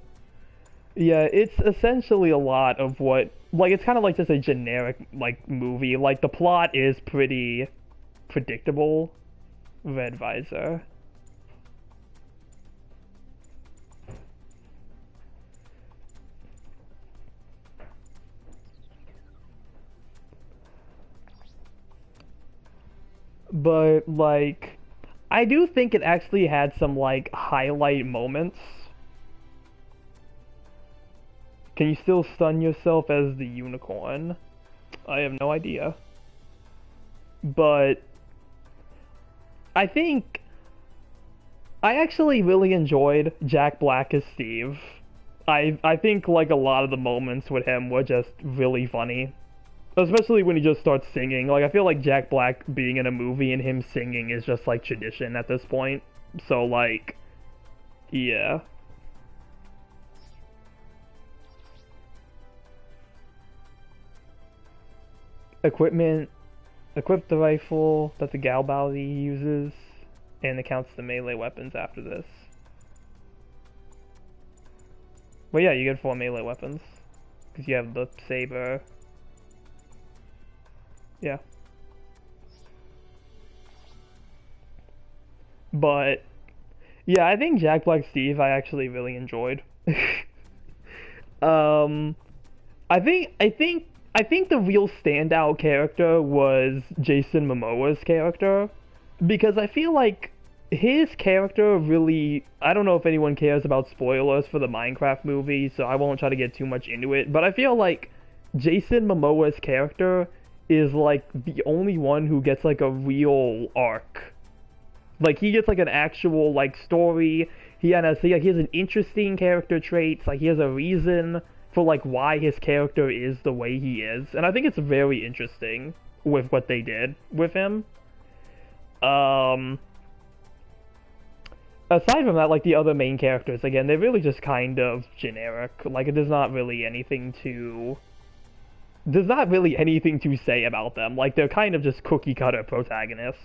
Yeah, it's essentially a lot of what like it's kind of like just a generic like movie. Like the plot is pretty predictable. Red visor. But like I do think it actually had some like highlight moments. Can you still stun yourself as the unicorn? I have no idea. But I think I actually really enjoyed Jack Black as Steve. I think like a lot of the moments with him were just really funny. Especially when he just starts singing. Like I feel like Jack Black being in a movie and him singing is just like tradition at this point. So like yeah. Equipment. Equip the rifle that the Galbali uses, and it counts the melee weapons after this. But yeah, you get 4 melee weapons. Because you have the saber. Yeah. But yeah, I think Jack Black Steve I actually really enjoyed. um I think the real standout character was Jason Momoa's character, because I feel like his character really, I don't know if anyone cares about spoilers for the Minecraft movie, so I won't try to get too much into it, but I feel like Jason Momoa's character is like the only one who gets like a real arc. Like he gets like an actual like story. He has an interesting character traits. Like he has a reason for like why his character is the way he is, and I think it's very interesting with what they did with him. Aside from that, like the other main characters, again, they're really just kind of generic. Like there's not really anything to say about them. Like they're kind of just cookie cutter protagonists.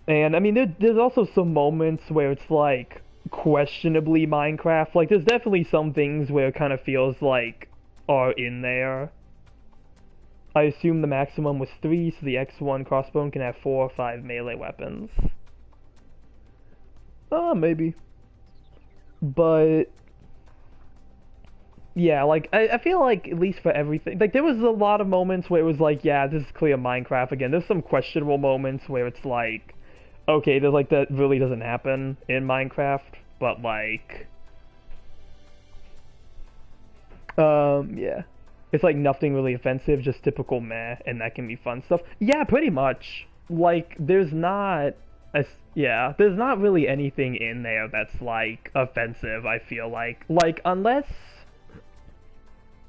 And I mean, there's also some moments where it's like questionably Minecraft. Like there's definitely some things where it kind of feels like are in there. I assume the maximum was 3, so the X1 crossbow can have 4 or 5 melee weapons. Maybe. But yeah, like I feel like at least for everything, like there was a lot of moments where it was like, yeah, this is clear Minecraft again. There's some questionable moments where it's like, okay, there's like that really doesn't happen in Minecraft, but like yeah. It's like nothing really offensive, just typical meh, and that can be fun stuff. Yeah, pretty much. Like there's not there's not really anything in there that's like offensive, I feel like. Like unless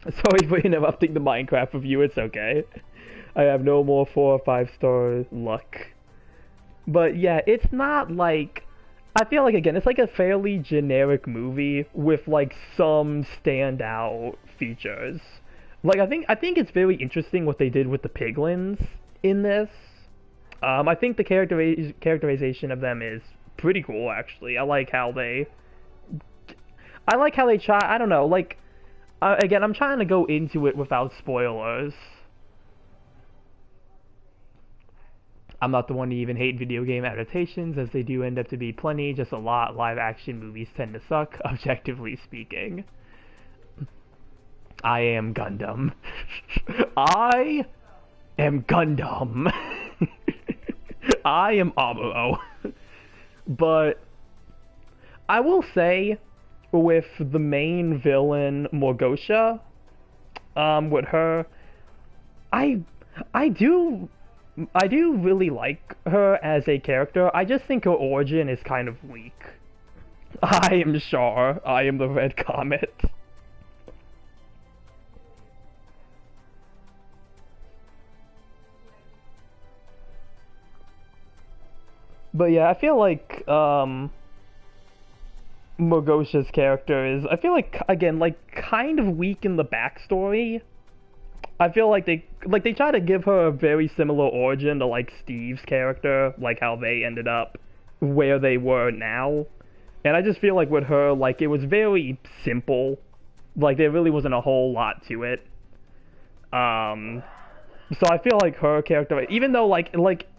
sorry for interrupting the Minecraft review, it's okay. I have no more 4 or 5-star luck. But yeah, it's not like... I feel like, again, it's like a fairly generic movie with like some standout features. Like, I think it's very interesting what they did with the piglins in this. I think the characterization of them is pretty cool, actually. I like how they try. I don't know. Like, again, I'm trying to go into it without spoilers. I'm not the one to even hate video game adaptations, as they do end up to be plenty. Just a lot. Live action movies tend to suck, objectively speaking. I am Gundam. I am Gundam. I am Amuro. But I will say, with the main villain Morgosha, with her, I do really like her as a character. I just think her origin is kind of weak. I am Char. I am the Red Comet. But yeah, I feel like Mogosha's character is, I feel like, again, like kind of weak in the backstory. I feel like they try to give her a very similar origin to like Steve's character, like how they ended up where they were now. And I just feel like with her, like it was very simple. Like there really wasn't a whole lot to it. So I feel like her character, even though like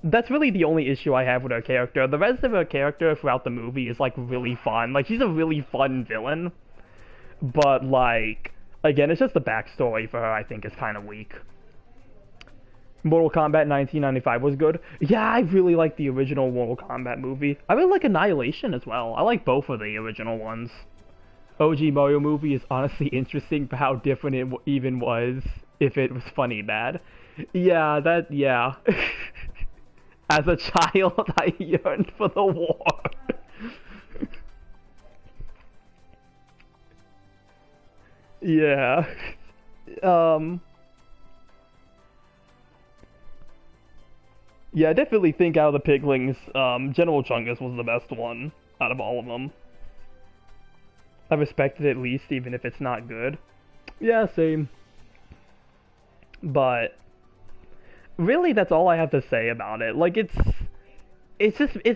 that's really the only issue I have with her character. The rest of her character throughout the movie is like really fun. Like she's a really fun villain. But like again, it's just the backstory for her I think is kind of weak. Mortal Kombat 1995 was good. Yeah, I really like the original Mortal Kombat movie. I really like Annihilation as well. I like both of the original ones. OG Mario movie is honestly interesting for how different it even was if it was funny bad. Yeah. As a child, I yearned for the war. Yeah. Yeah, I definitely think out of the piglings, General Chungus was the best one out of all of them. I respect it at least, even if it's not good. Yeah, same. But really, that's all I have to say about it. Like, it's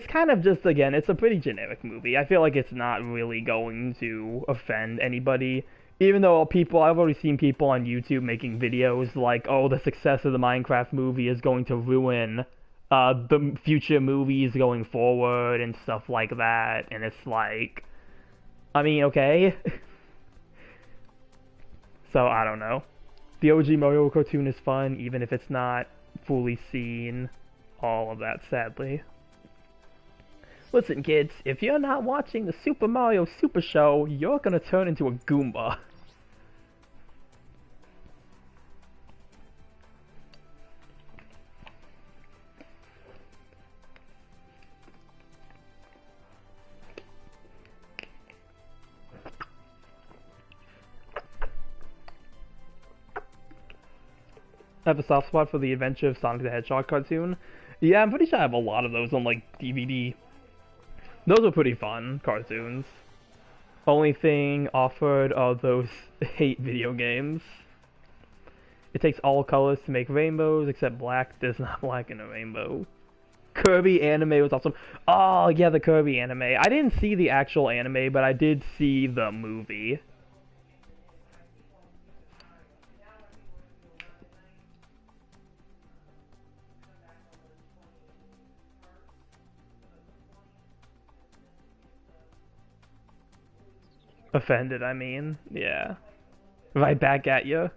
kind of just, again, it's a pretty generic movie. I feel like it's not really going to offend anybody. Even though I've already seen people on YouTube making videos like, oh, the success of the Minecraft movie is going to ruin the future movies going forward and stuff like that. And it's like, I mean, okay. So, I don't know. The OG Mario cartoon is fun, even if it's not fully seen. All of that, sadly. Listen, kids, if you're not watching the Super Mario Super Show, you're gonna turn into a Goomba. I have a soft spot for the Adventure of Sonic the Hedgehog cartoon. Yeah, I'm pretty sure I have a lot of those on, like, DVD. Those are pretty fun cartoons. Only thing offered are those hate video games. It takes all colors to make rainbows, except black. There's not black in a rainbow. Kirby anime was awesome. Oh, yeah, the Kirby anime. I didn't see the actual anime, but I did see the movie. Offended, I mean. Yeah. Right back at you.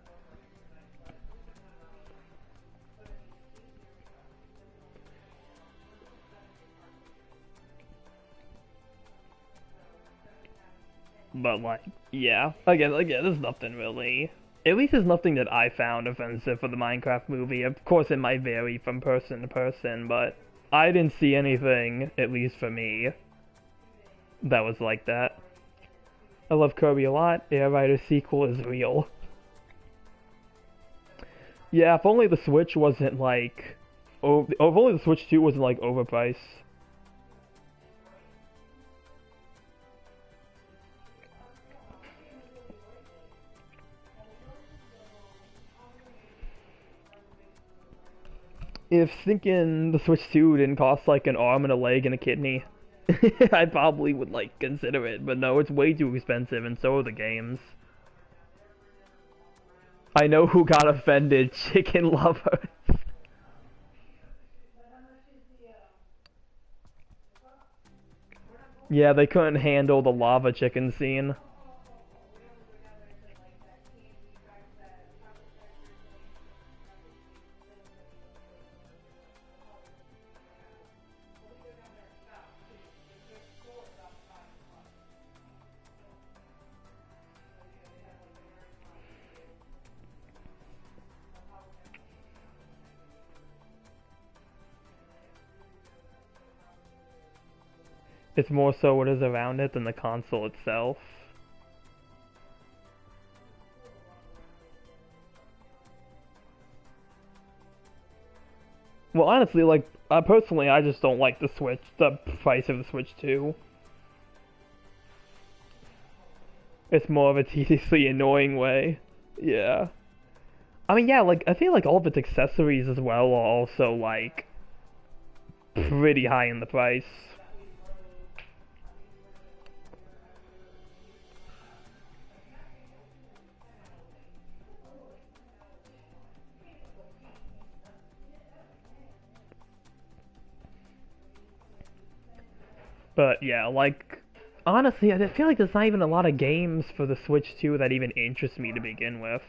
But, like, yeah. Again, there's nothing really. At least there's nothing that I found offensive for the Minecraft movie. Of course, it might vary from person to person, but I didn't see anything, at least for me, that was like that. I love Kirby a lot. Air Rider sequel is real. Yeah, if only the Switch wasn't like, oh, if only the Switch 2 wasn't like overpriced. If thinking the Switch 2 didn't cost like an arm and a leg and a kidney, I probably would like consider it, but no, it's way too expensive and so are the games. I know who got offended, chicken lovers. Yeah, they couldn't handle the lava chicken scene. It's more so what is around it than the console itself. Well, honestly, like, personally, I just don't like the Switch, the price of the Switch 2. It's more of a tediously annoying way. Yeah. I mean, yeah, like, I feel like all of its accessories as well are also, like, pretty high in the price. But yeah, like, honestly, I feel like there's not even a lot of games for the Switch 2 that even interest me to begin with.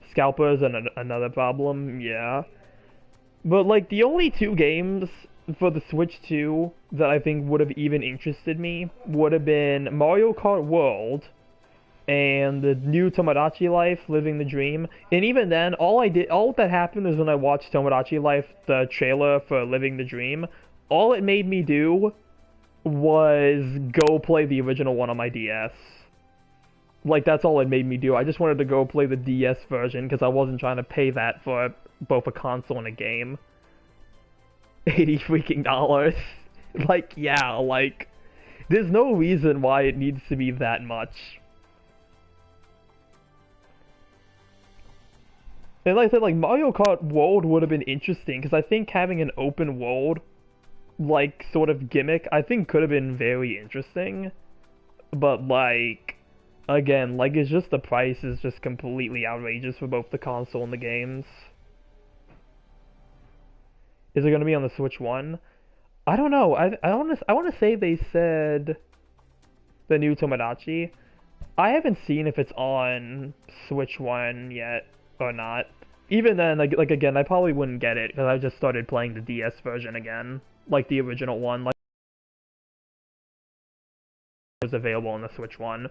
Scalpers and another problem, yeah. But like the only two games for the Switch 2 that I think would have even interested me would have been Mario Kart World and the new Tomodachi Life, Living the Dream. And even then, all that happened is when I watched Tomodachi Life, the trailer for Living the Dream, all it made me do was go play the original one on my DS. Like, that's all it made me do. I just wanted to go play the DS version because I wasn't trying to pay that for both a console and a game. 80 freaking dollars. Like, yeah, like, there's no reason why it needs to be that much. And like I said, like, Mario Kart World would have been interesting because I think having an open world, like, sort of gimmick, I think could have been very interesting. But, like, again, like, it's just the price is just completely outrageous for both the console and the games. Is it gonna be on the Switch 1? I don't know. I wanna say they said the new Tomodachi. I haven't seen if it's on Switch 1 yet or not. Even then, like again, I probably wouldn't get it because I just started playing the DS version again, like the original one, like it was available on the Switch 1.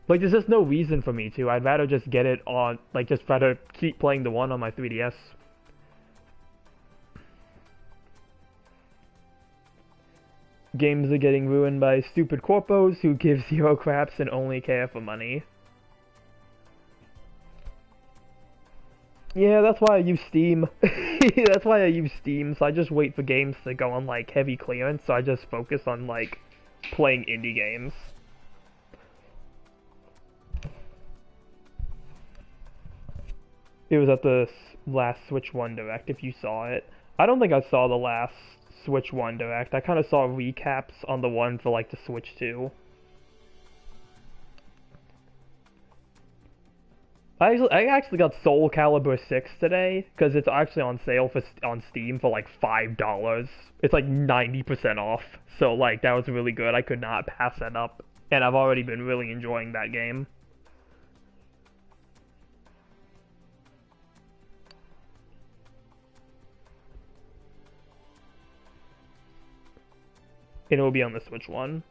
Like, there's just no reason for me to. I'd rather just get it on, like, just rather keep playing the one on my 3DS. Games are getting ruined by stupid corpos who give zero craps and only care for money. Yeah, that's why I use Steam. That's why I use Steam, so I just wait for games to go on, like, heavy clearance, so I just focus on, like, playing indie games. It was at the last Switch 1 Direct, if you saw it. I don't think I saw the last Switch 1 Direct. I kind of saw recaps on the one for, like, the Switch 2. I actually got Soul Calibur 6 today, because it's actually on sale on Steam for, like, $5. It's, like, 90% off. So, like, that was really good. I could not pass that up. And I've already been really enjoying that game. And it will be on the Switch 1.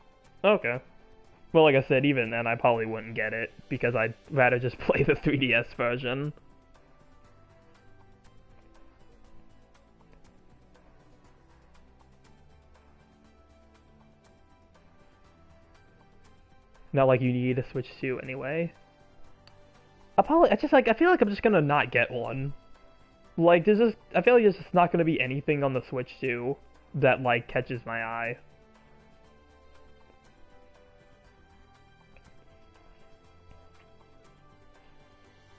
Okay. Well, like I said, even then, I probably wouldn't get it, because I'd rather just play the 3DS version. Not like you need a Switch 2 anyway. I feel like I'm just gonna not get one. Like, I feel like there's just not gonna be anything on the Switch 2 that, like, catches my eye.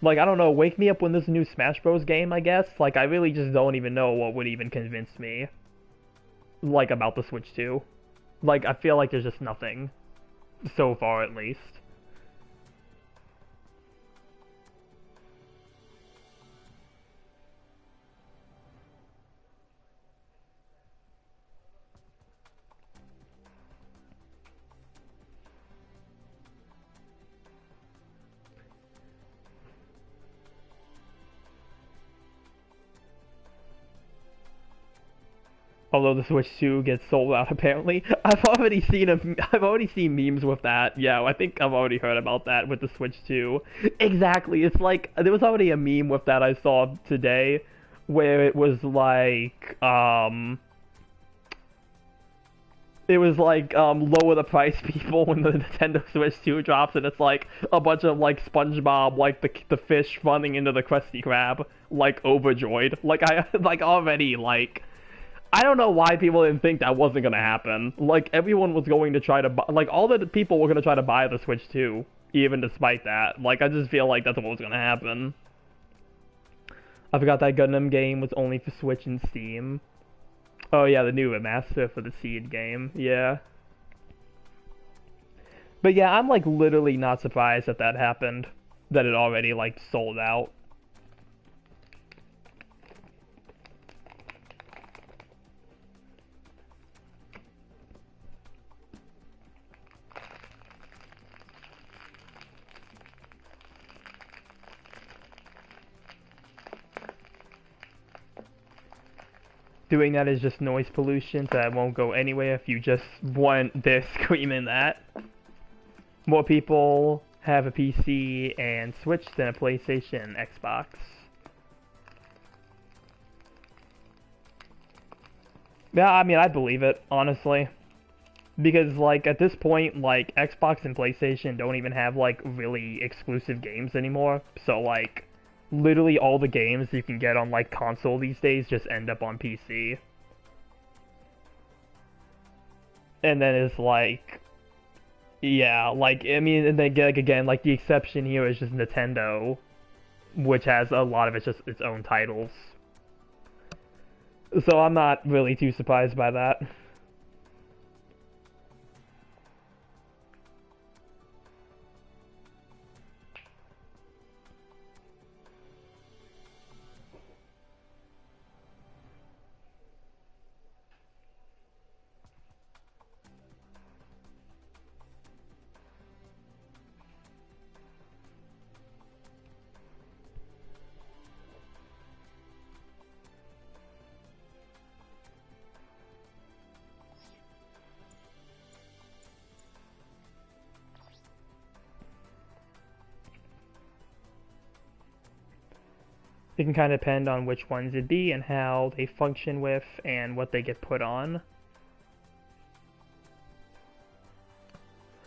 Like, I don't know, wake me up when there's a new Smash Bros. Game, I guess. Like, I really just don't even know what would even convince me, like, about the Switch 2. Like, I feel like there's just nothing. So far, at least. Although the Switch 2 gets sold out, apparently. I've already seen memes with that. Yeah, I think I've already heard about that with the Switch 2. Exactly. It's like there was already a meme with that I saw today, where it was like lower the price people when the Nintendo Switch 2 drops, and it's like a bunch of like SpongeBob, like the fish running into the Krusty Krab, like overjoyed. Like I like already like. I don't know why people didn't think that wasn't gonna happen. Like, everyone was going to try to buy, like, all the people were gonna try to buy the Switch 2, even despite that. Like, I just feel like that's what was gonna happen. I forgot that Gundam game was only for Switch and Steam. Oh yeah, the new remaster for the Seed game, yeah. But yeah, I'm, like, literally not surprised that that happened. That it already, like, sold out. Doing that is just noise pollution, so that won't go anywhere if you just want this screaming that. More people have a PC and Switch than a PlayStation and Xbox. Yeah, I mean, I believe it, honestly. Because, like, at this point, like, Xbox and PlayStation don't even have, like, really exclusive games anymore. So, like, literally all the games you can get on, like, console these days just end up on PC. And then it's like, yeah, like, I mean, and then, like, again, like, the exception here is just Nintendo, which has a lot of its own titles. So I'm not really too surprised by that. It can kind of depend on which ones it'd be and how they function with and what they get put on.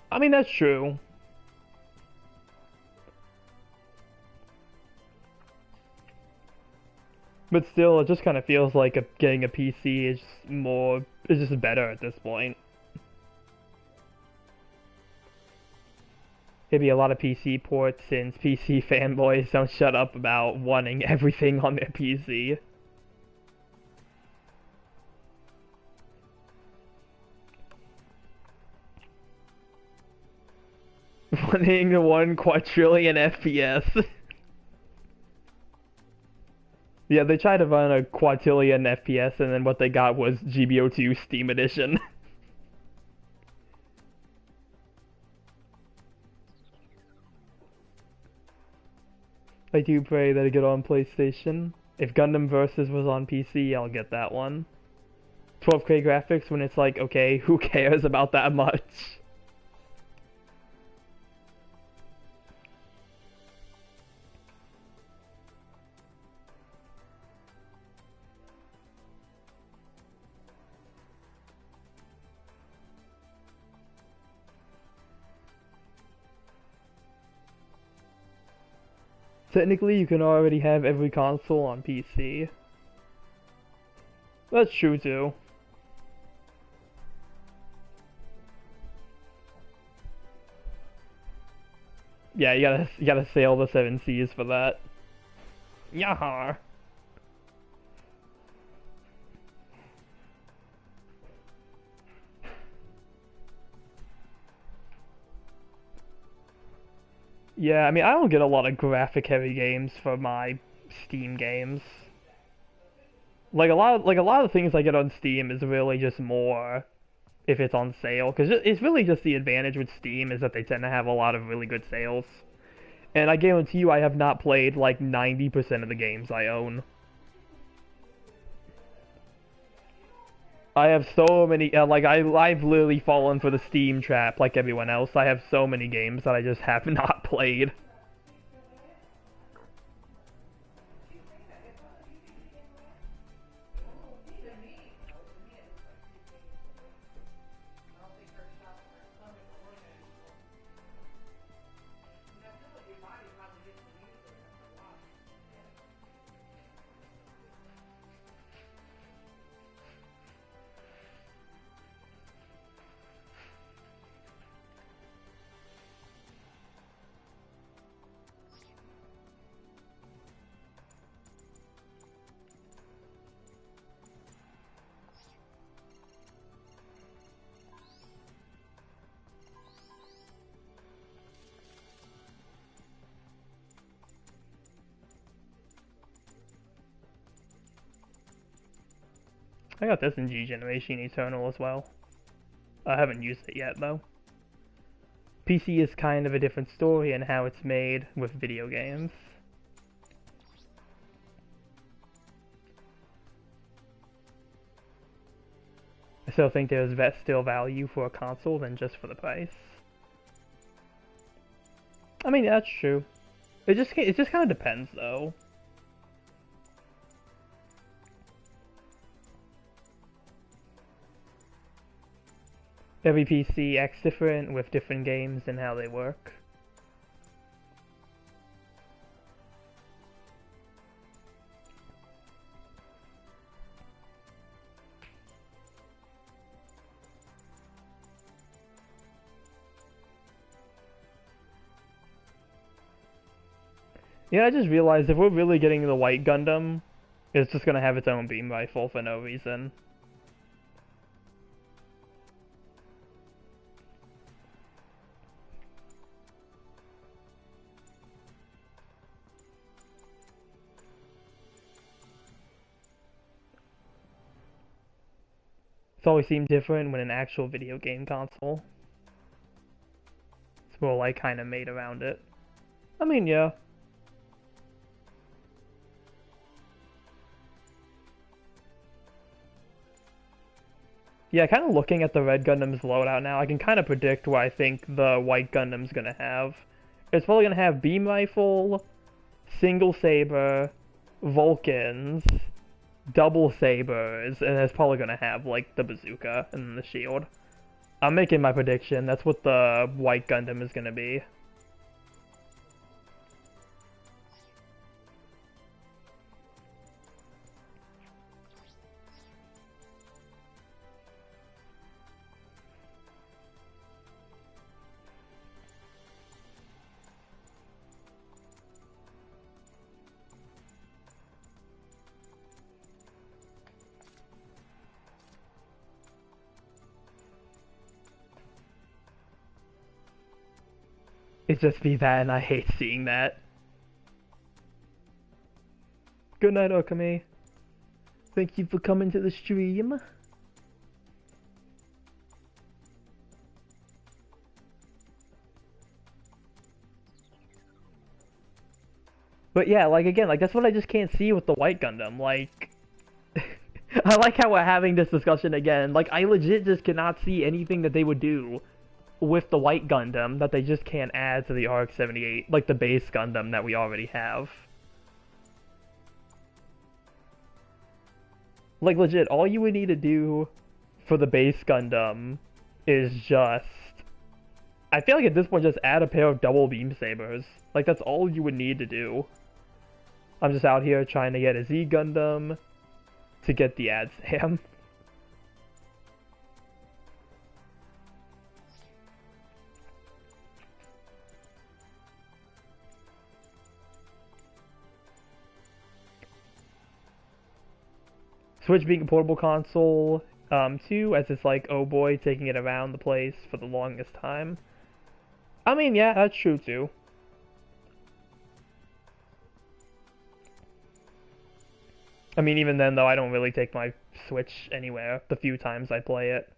I mean, that's true. But still, it just kind of feels like getting a PC is just better at this point. Maybe a lot of PC ports since PC fanboys don't shut up about wanting everything on their PC. Wanting 1 quadrillion FPS. Yeah, they tried to run a quadrillion FPS and then what they got was GBO2 Steam Edition. I do pray that I get on PlayStation. If Gundam Versus was on PC, I'll get that one. 12K graphics when it's like, okay, who cares about that much? Technically, you can already have every console on PC. That's true too. Yeah, you gotta sail the seven seas for that. Yahar. Yeah, I mean, I don't get a lot of graphic-heavy games for my Steam games. Like a lot of the things I get on Steam is really just more if it's on sale, because it's really just the advantage with Steam is that they tend to have a lot of really good sales. And I guarantee you I have not played like 90% of the games I own. I have so many, I've literally fallen for the Steam trap like everyone else. I have so many games that I just have not played. I got this in G Generation Eternal as well. I haven't used it yet though. PC is kind of a different story in how it's made with video games. I still think there's still value for a console than just for the price. I mean, that's true. It just kind of depends though. Every PC acts different with different games and how they work. Yeah, I just realized if we're really getting the white Gundam, it's just gonna have its own beam rifle for no reason. It's always seemed different when an actual video game console. It's more like kind of made around it. I mean, yeah. Yeah, kind of looking at the Red Gundam's loadout now, I can kind of predict what I think the White Gundam's gonna have. It's probably gonna have beam rifle, single saber, Vulcans, double sabers, and it's probably gonna have like the bazooka and the shield. I'm making my prediction. That's what the White Gundam is gonna be. It just be that, and I hate seeing that. Good night, Okami. Thank you for coming to the stream. But yeah, like again, like that's what I just can't see with the White Gundam. Like, I like how we're having this discussion again. Like, I legit just cannot see anything that they would do with the White Gundam that they just can't add to the RX-78, like the base Gundam that we already have. Like, legit, all you would need to do for the base Gundam is just... I feel like at this point, just add a pair of double beam sabers. Like, that's all you would need to do. I'm just out here trying to get a Z Gundam to get the ad Sam. Switch being a portable console, too, as it's like, oh boy, taking it around the place for the longest time. I mean, yeah, that's true too. I mean, even then, though, I don't really take my Switch anywhere the few times I play it.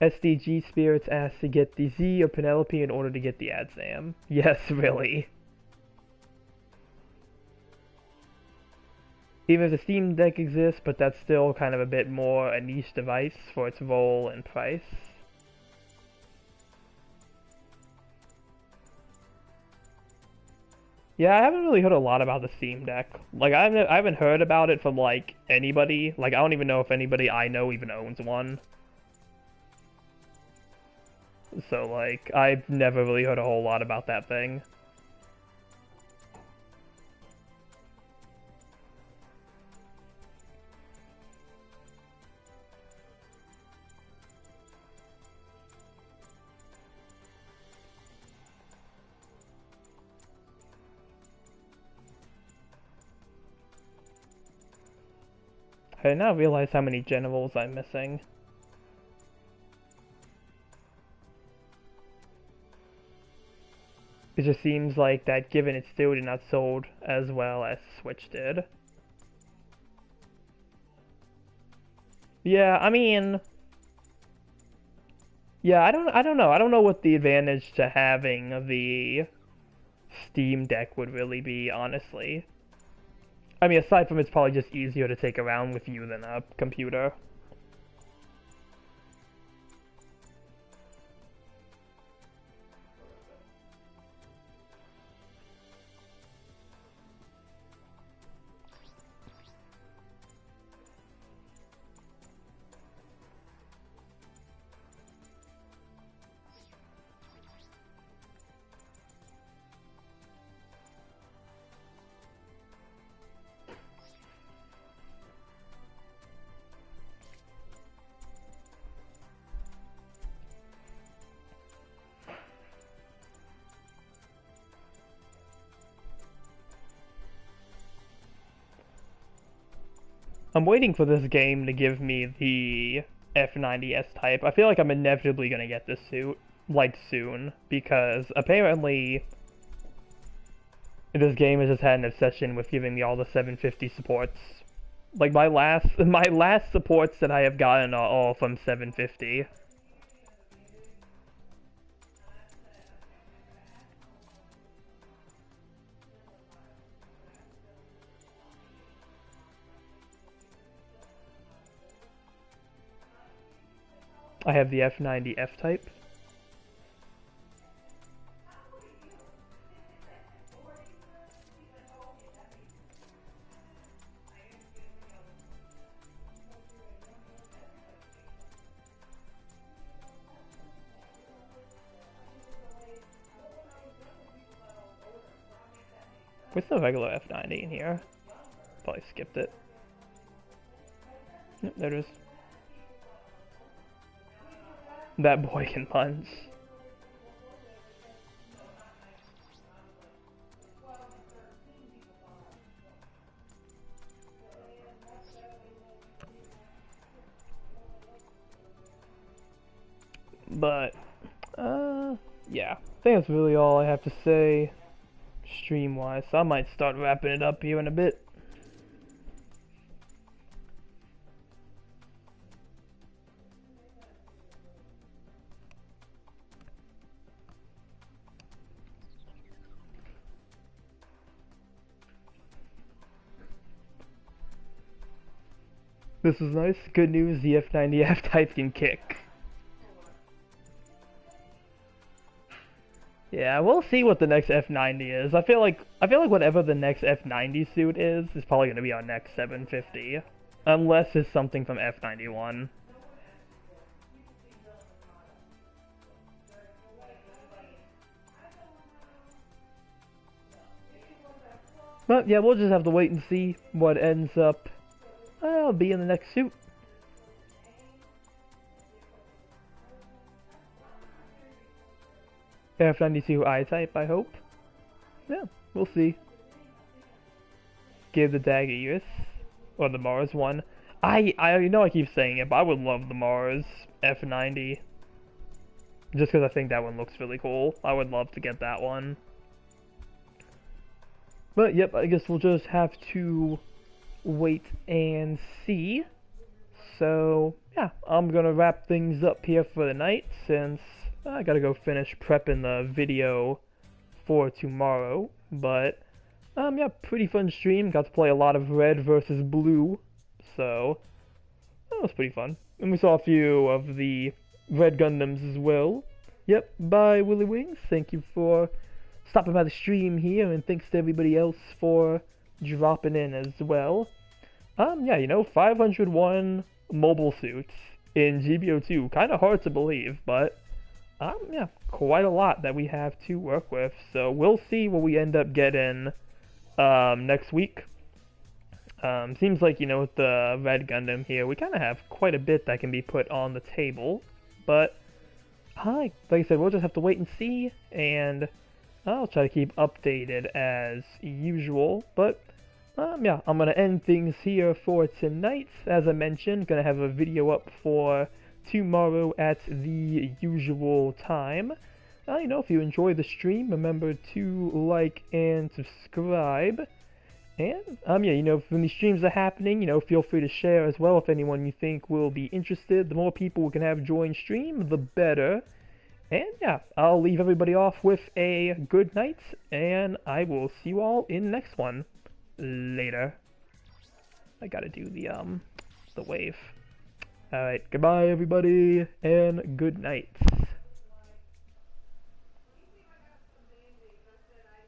SDG Spirits asks to get the Z or Penelope in order to get the Adzam. Yes, really. Even if the Steam Deck exists, but that's still kind of a bit more a niche device for its role and price. Yeah, I haven't really heard a lot about the Steam Deck. Like, I haven't heard about it from, like, anybody. Like, I don't even know if anybody I know even owns one. So, like, I've never really heard a whole lot about that thing. I now realize how many generals I'm missing. It just seems like that given it still did not sold as well as Switch did. Yeah, I mean, yeah, I don't know. I don't know what the advantage to having the Steam Deck would really be, honestly. I mean, aside from it's probably just easier to take around with you than a computer. I'm waiting for this game to give me the F90S type. I feel like I'm inevitably gonna get this suit, like, soon, because apparently this game has just had an obsession with giving me all the 750 supports. Like, my last supports that I have gotten are all from 750. I have the F90F type. What's the regular F90 in here? Probably skipped it. Yep, there it is. That boy can punch. But, yeah. I think that's really all I have to say stream-wise, so I might start wrapping it up here in a bit. This is nice. Good news, the F90F type can kick. Yeah, we'll see what the next F90 is. I feel like whatever the next F90 suit is probably gonna be our next 750. Unless it's something from F91. But yeah, we'll just have to wait and see what ends up being the next suit. F92 I-type, I hope. Yeah, we'll see. Give the Daggers, or the Mars one. I know I keep saying it, but I would love the Mars F90. Just because I think that one looks really cool. I would love to get that one. But yep, I guess we'll just have to wait and see. So yeah, I'm gonna wrap things up here for the night since I gotta go finish prepping the video for tomorrow. But yeah, pretty fun stream. Got to play a lot of red versus blue, so that was pretty fun. And we saw a few of the red Gundams as well. Yep, bye Willy Wings. Thank you for stopping by the stream here, and thanks to everybody else for dropping in as well. Yeah, you know, 501 mobile suits in GBO2. Kind of hard to believe, but yeah, quite a lot that we have to work with. So we'll see what we end up getting next week. Seems like, you know, with the Red Gundam here, we kind of have quite a bit that can be put on the table. But, like I said, we'll just have to wait and see, and I'll try to keep updated as usual. But, yeah, I'm going to end things here for tonight. As I mentioned, going to have a video up for tomorrow at the usual time. You know, if you enjoy the stream, remember to like and subscribe. And, yeah, you know, when these streams are happening, you know, feel free to share as well if anyone you think will be interested. The more people we can have join stream, the better. And, yeah, I'll leave everybody off with a good night, and I will see you all in the next one. Later. I gotta do the wave. Alright, goodbye everybody, and good night.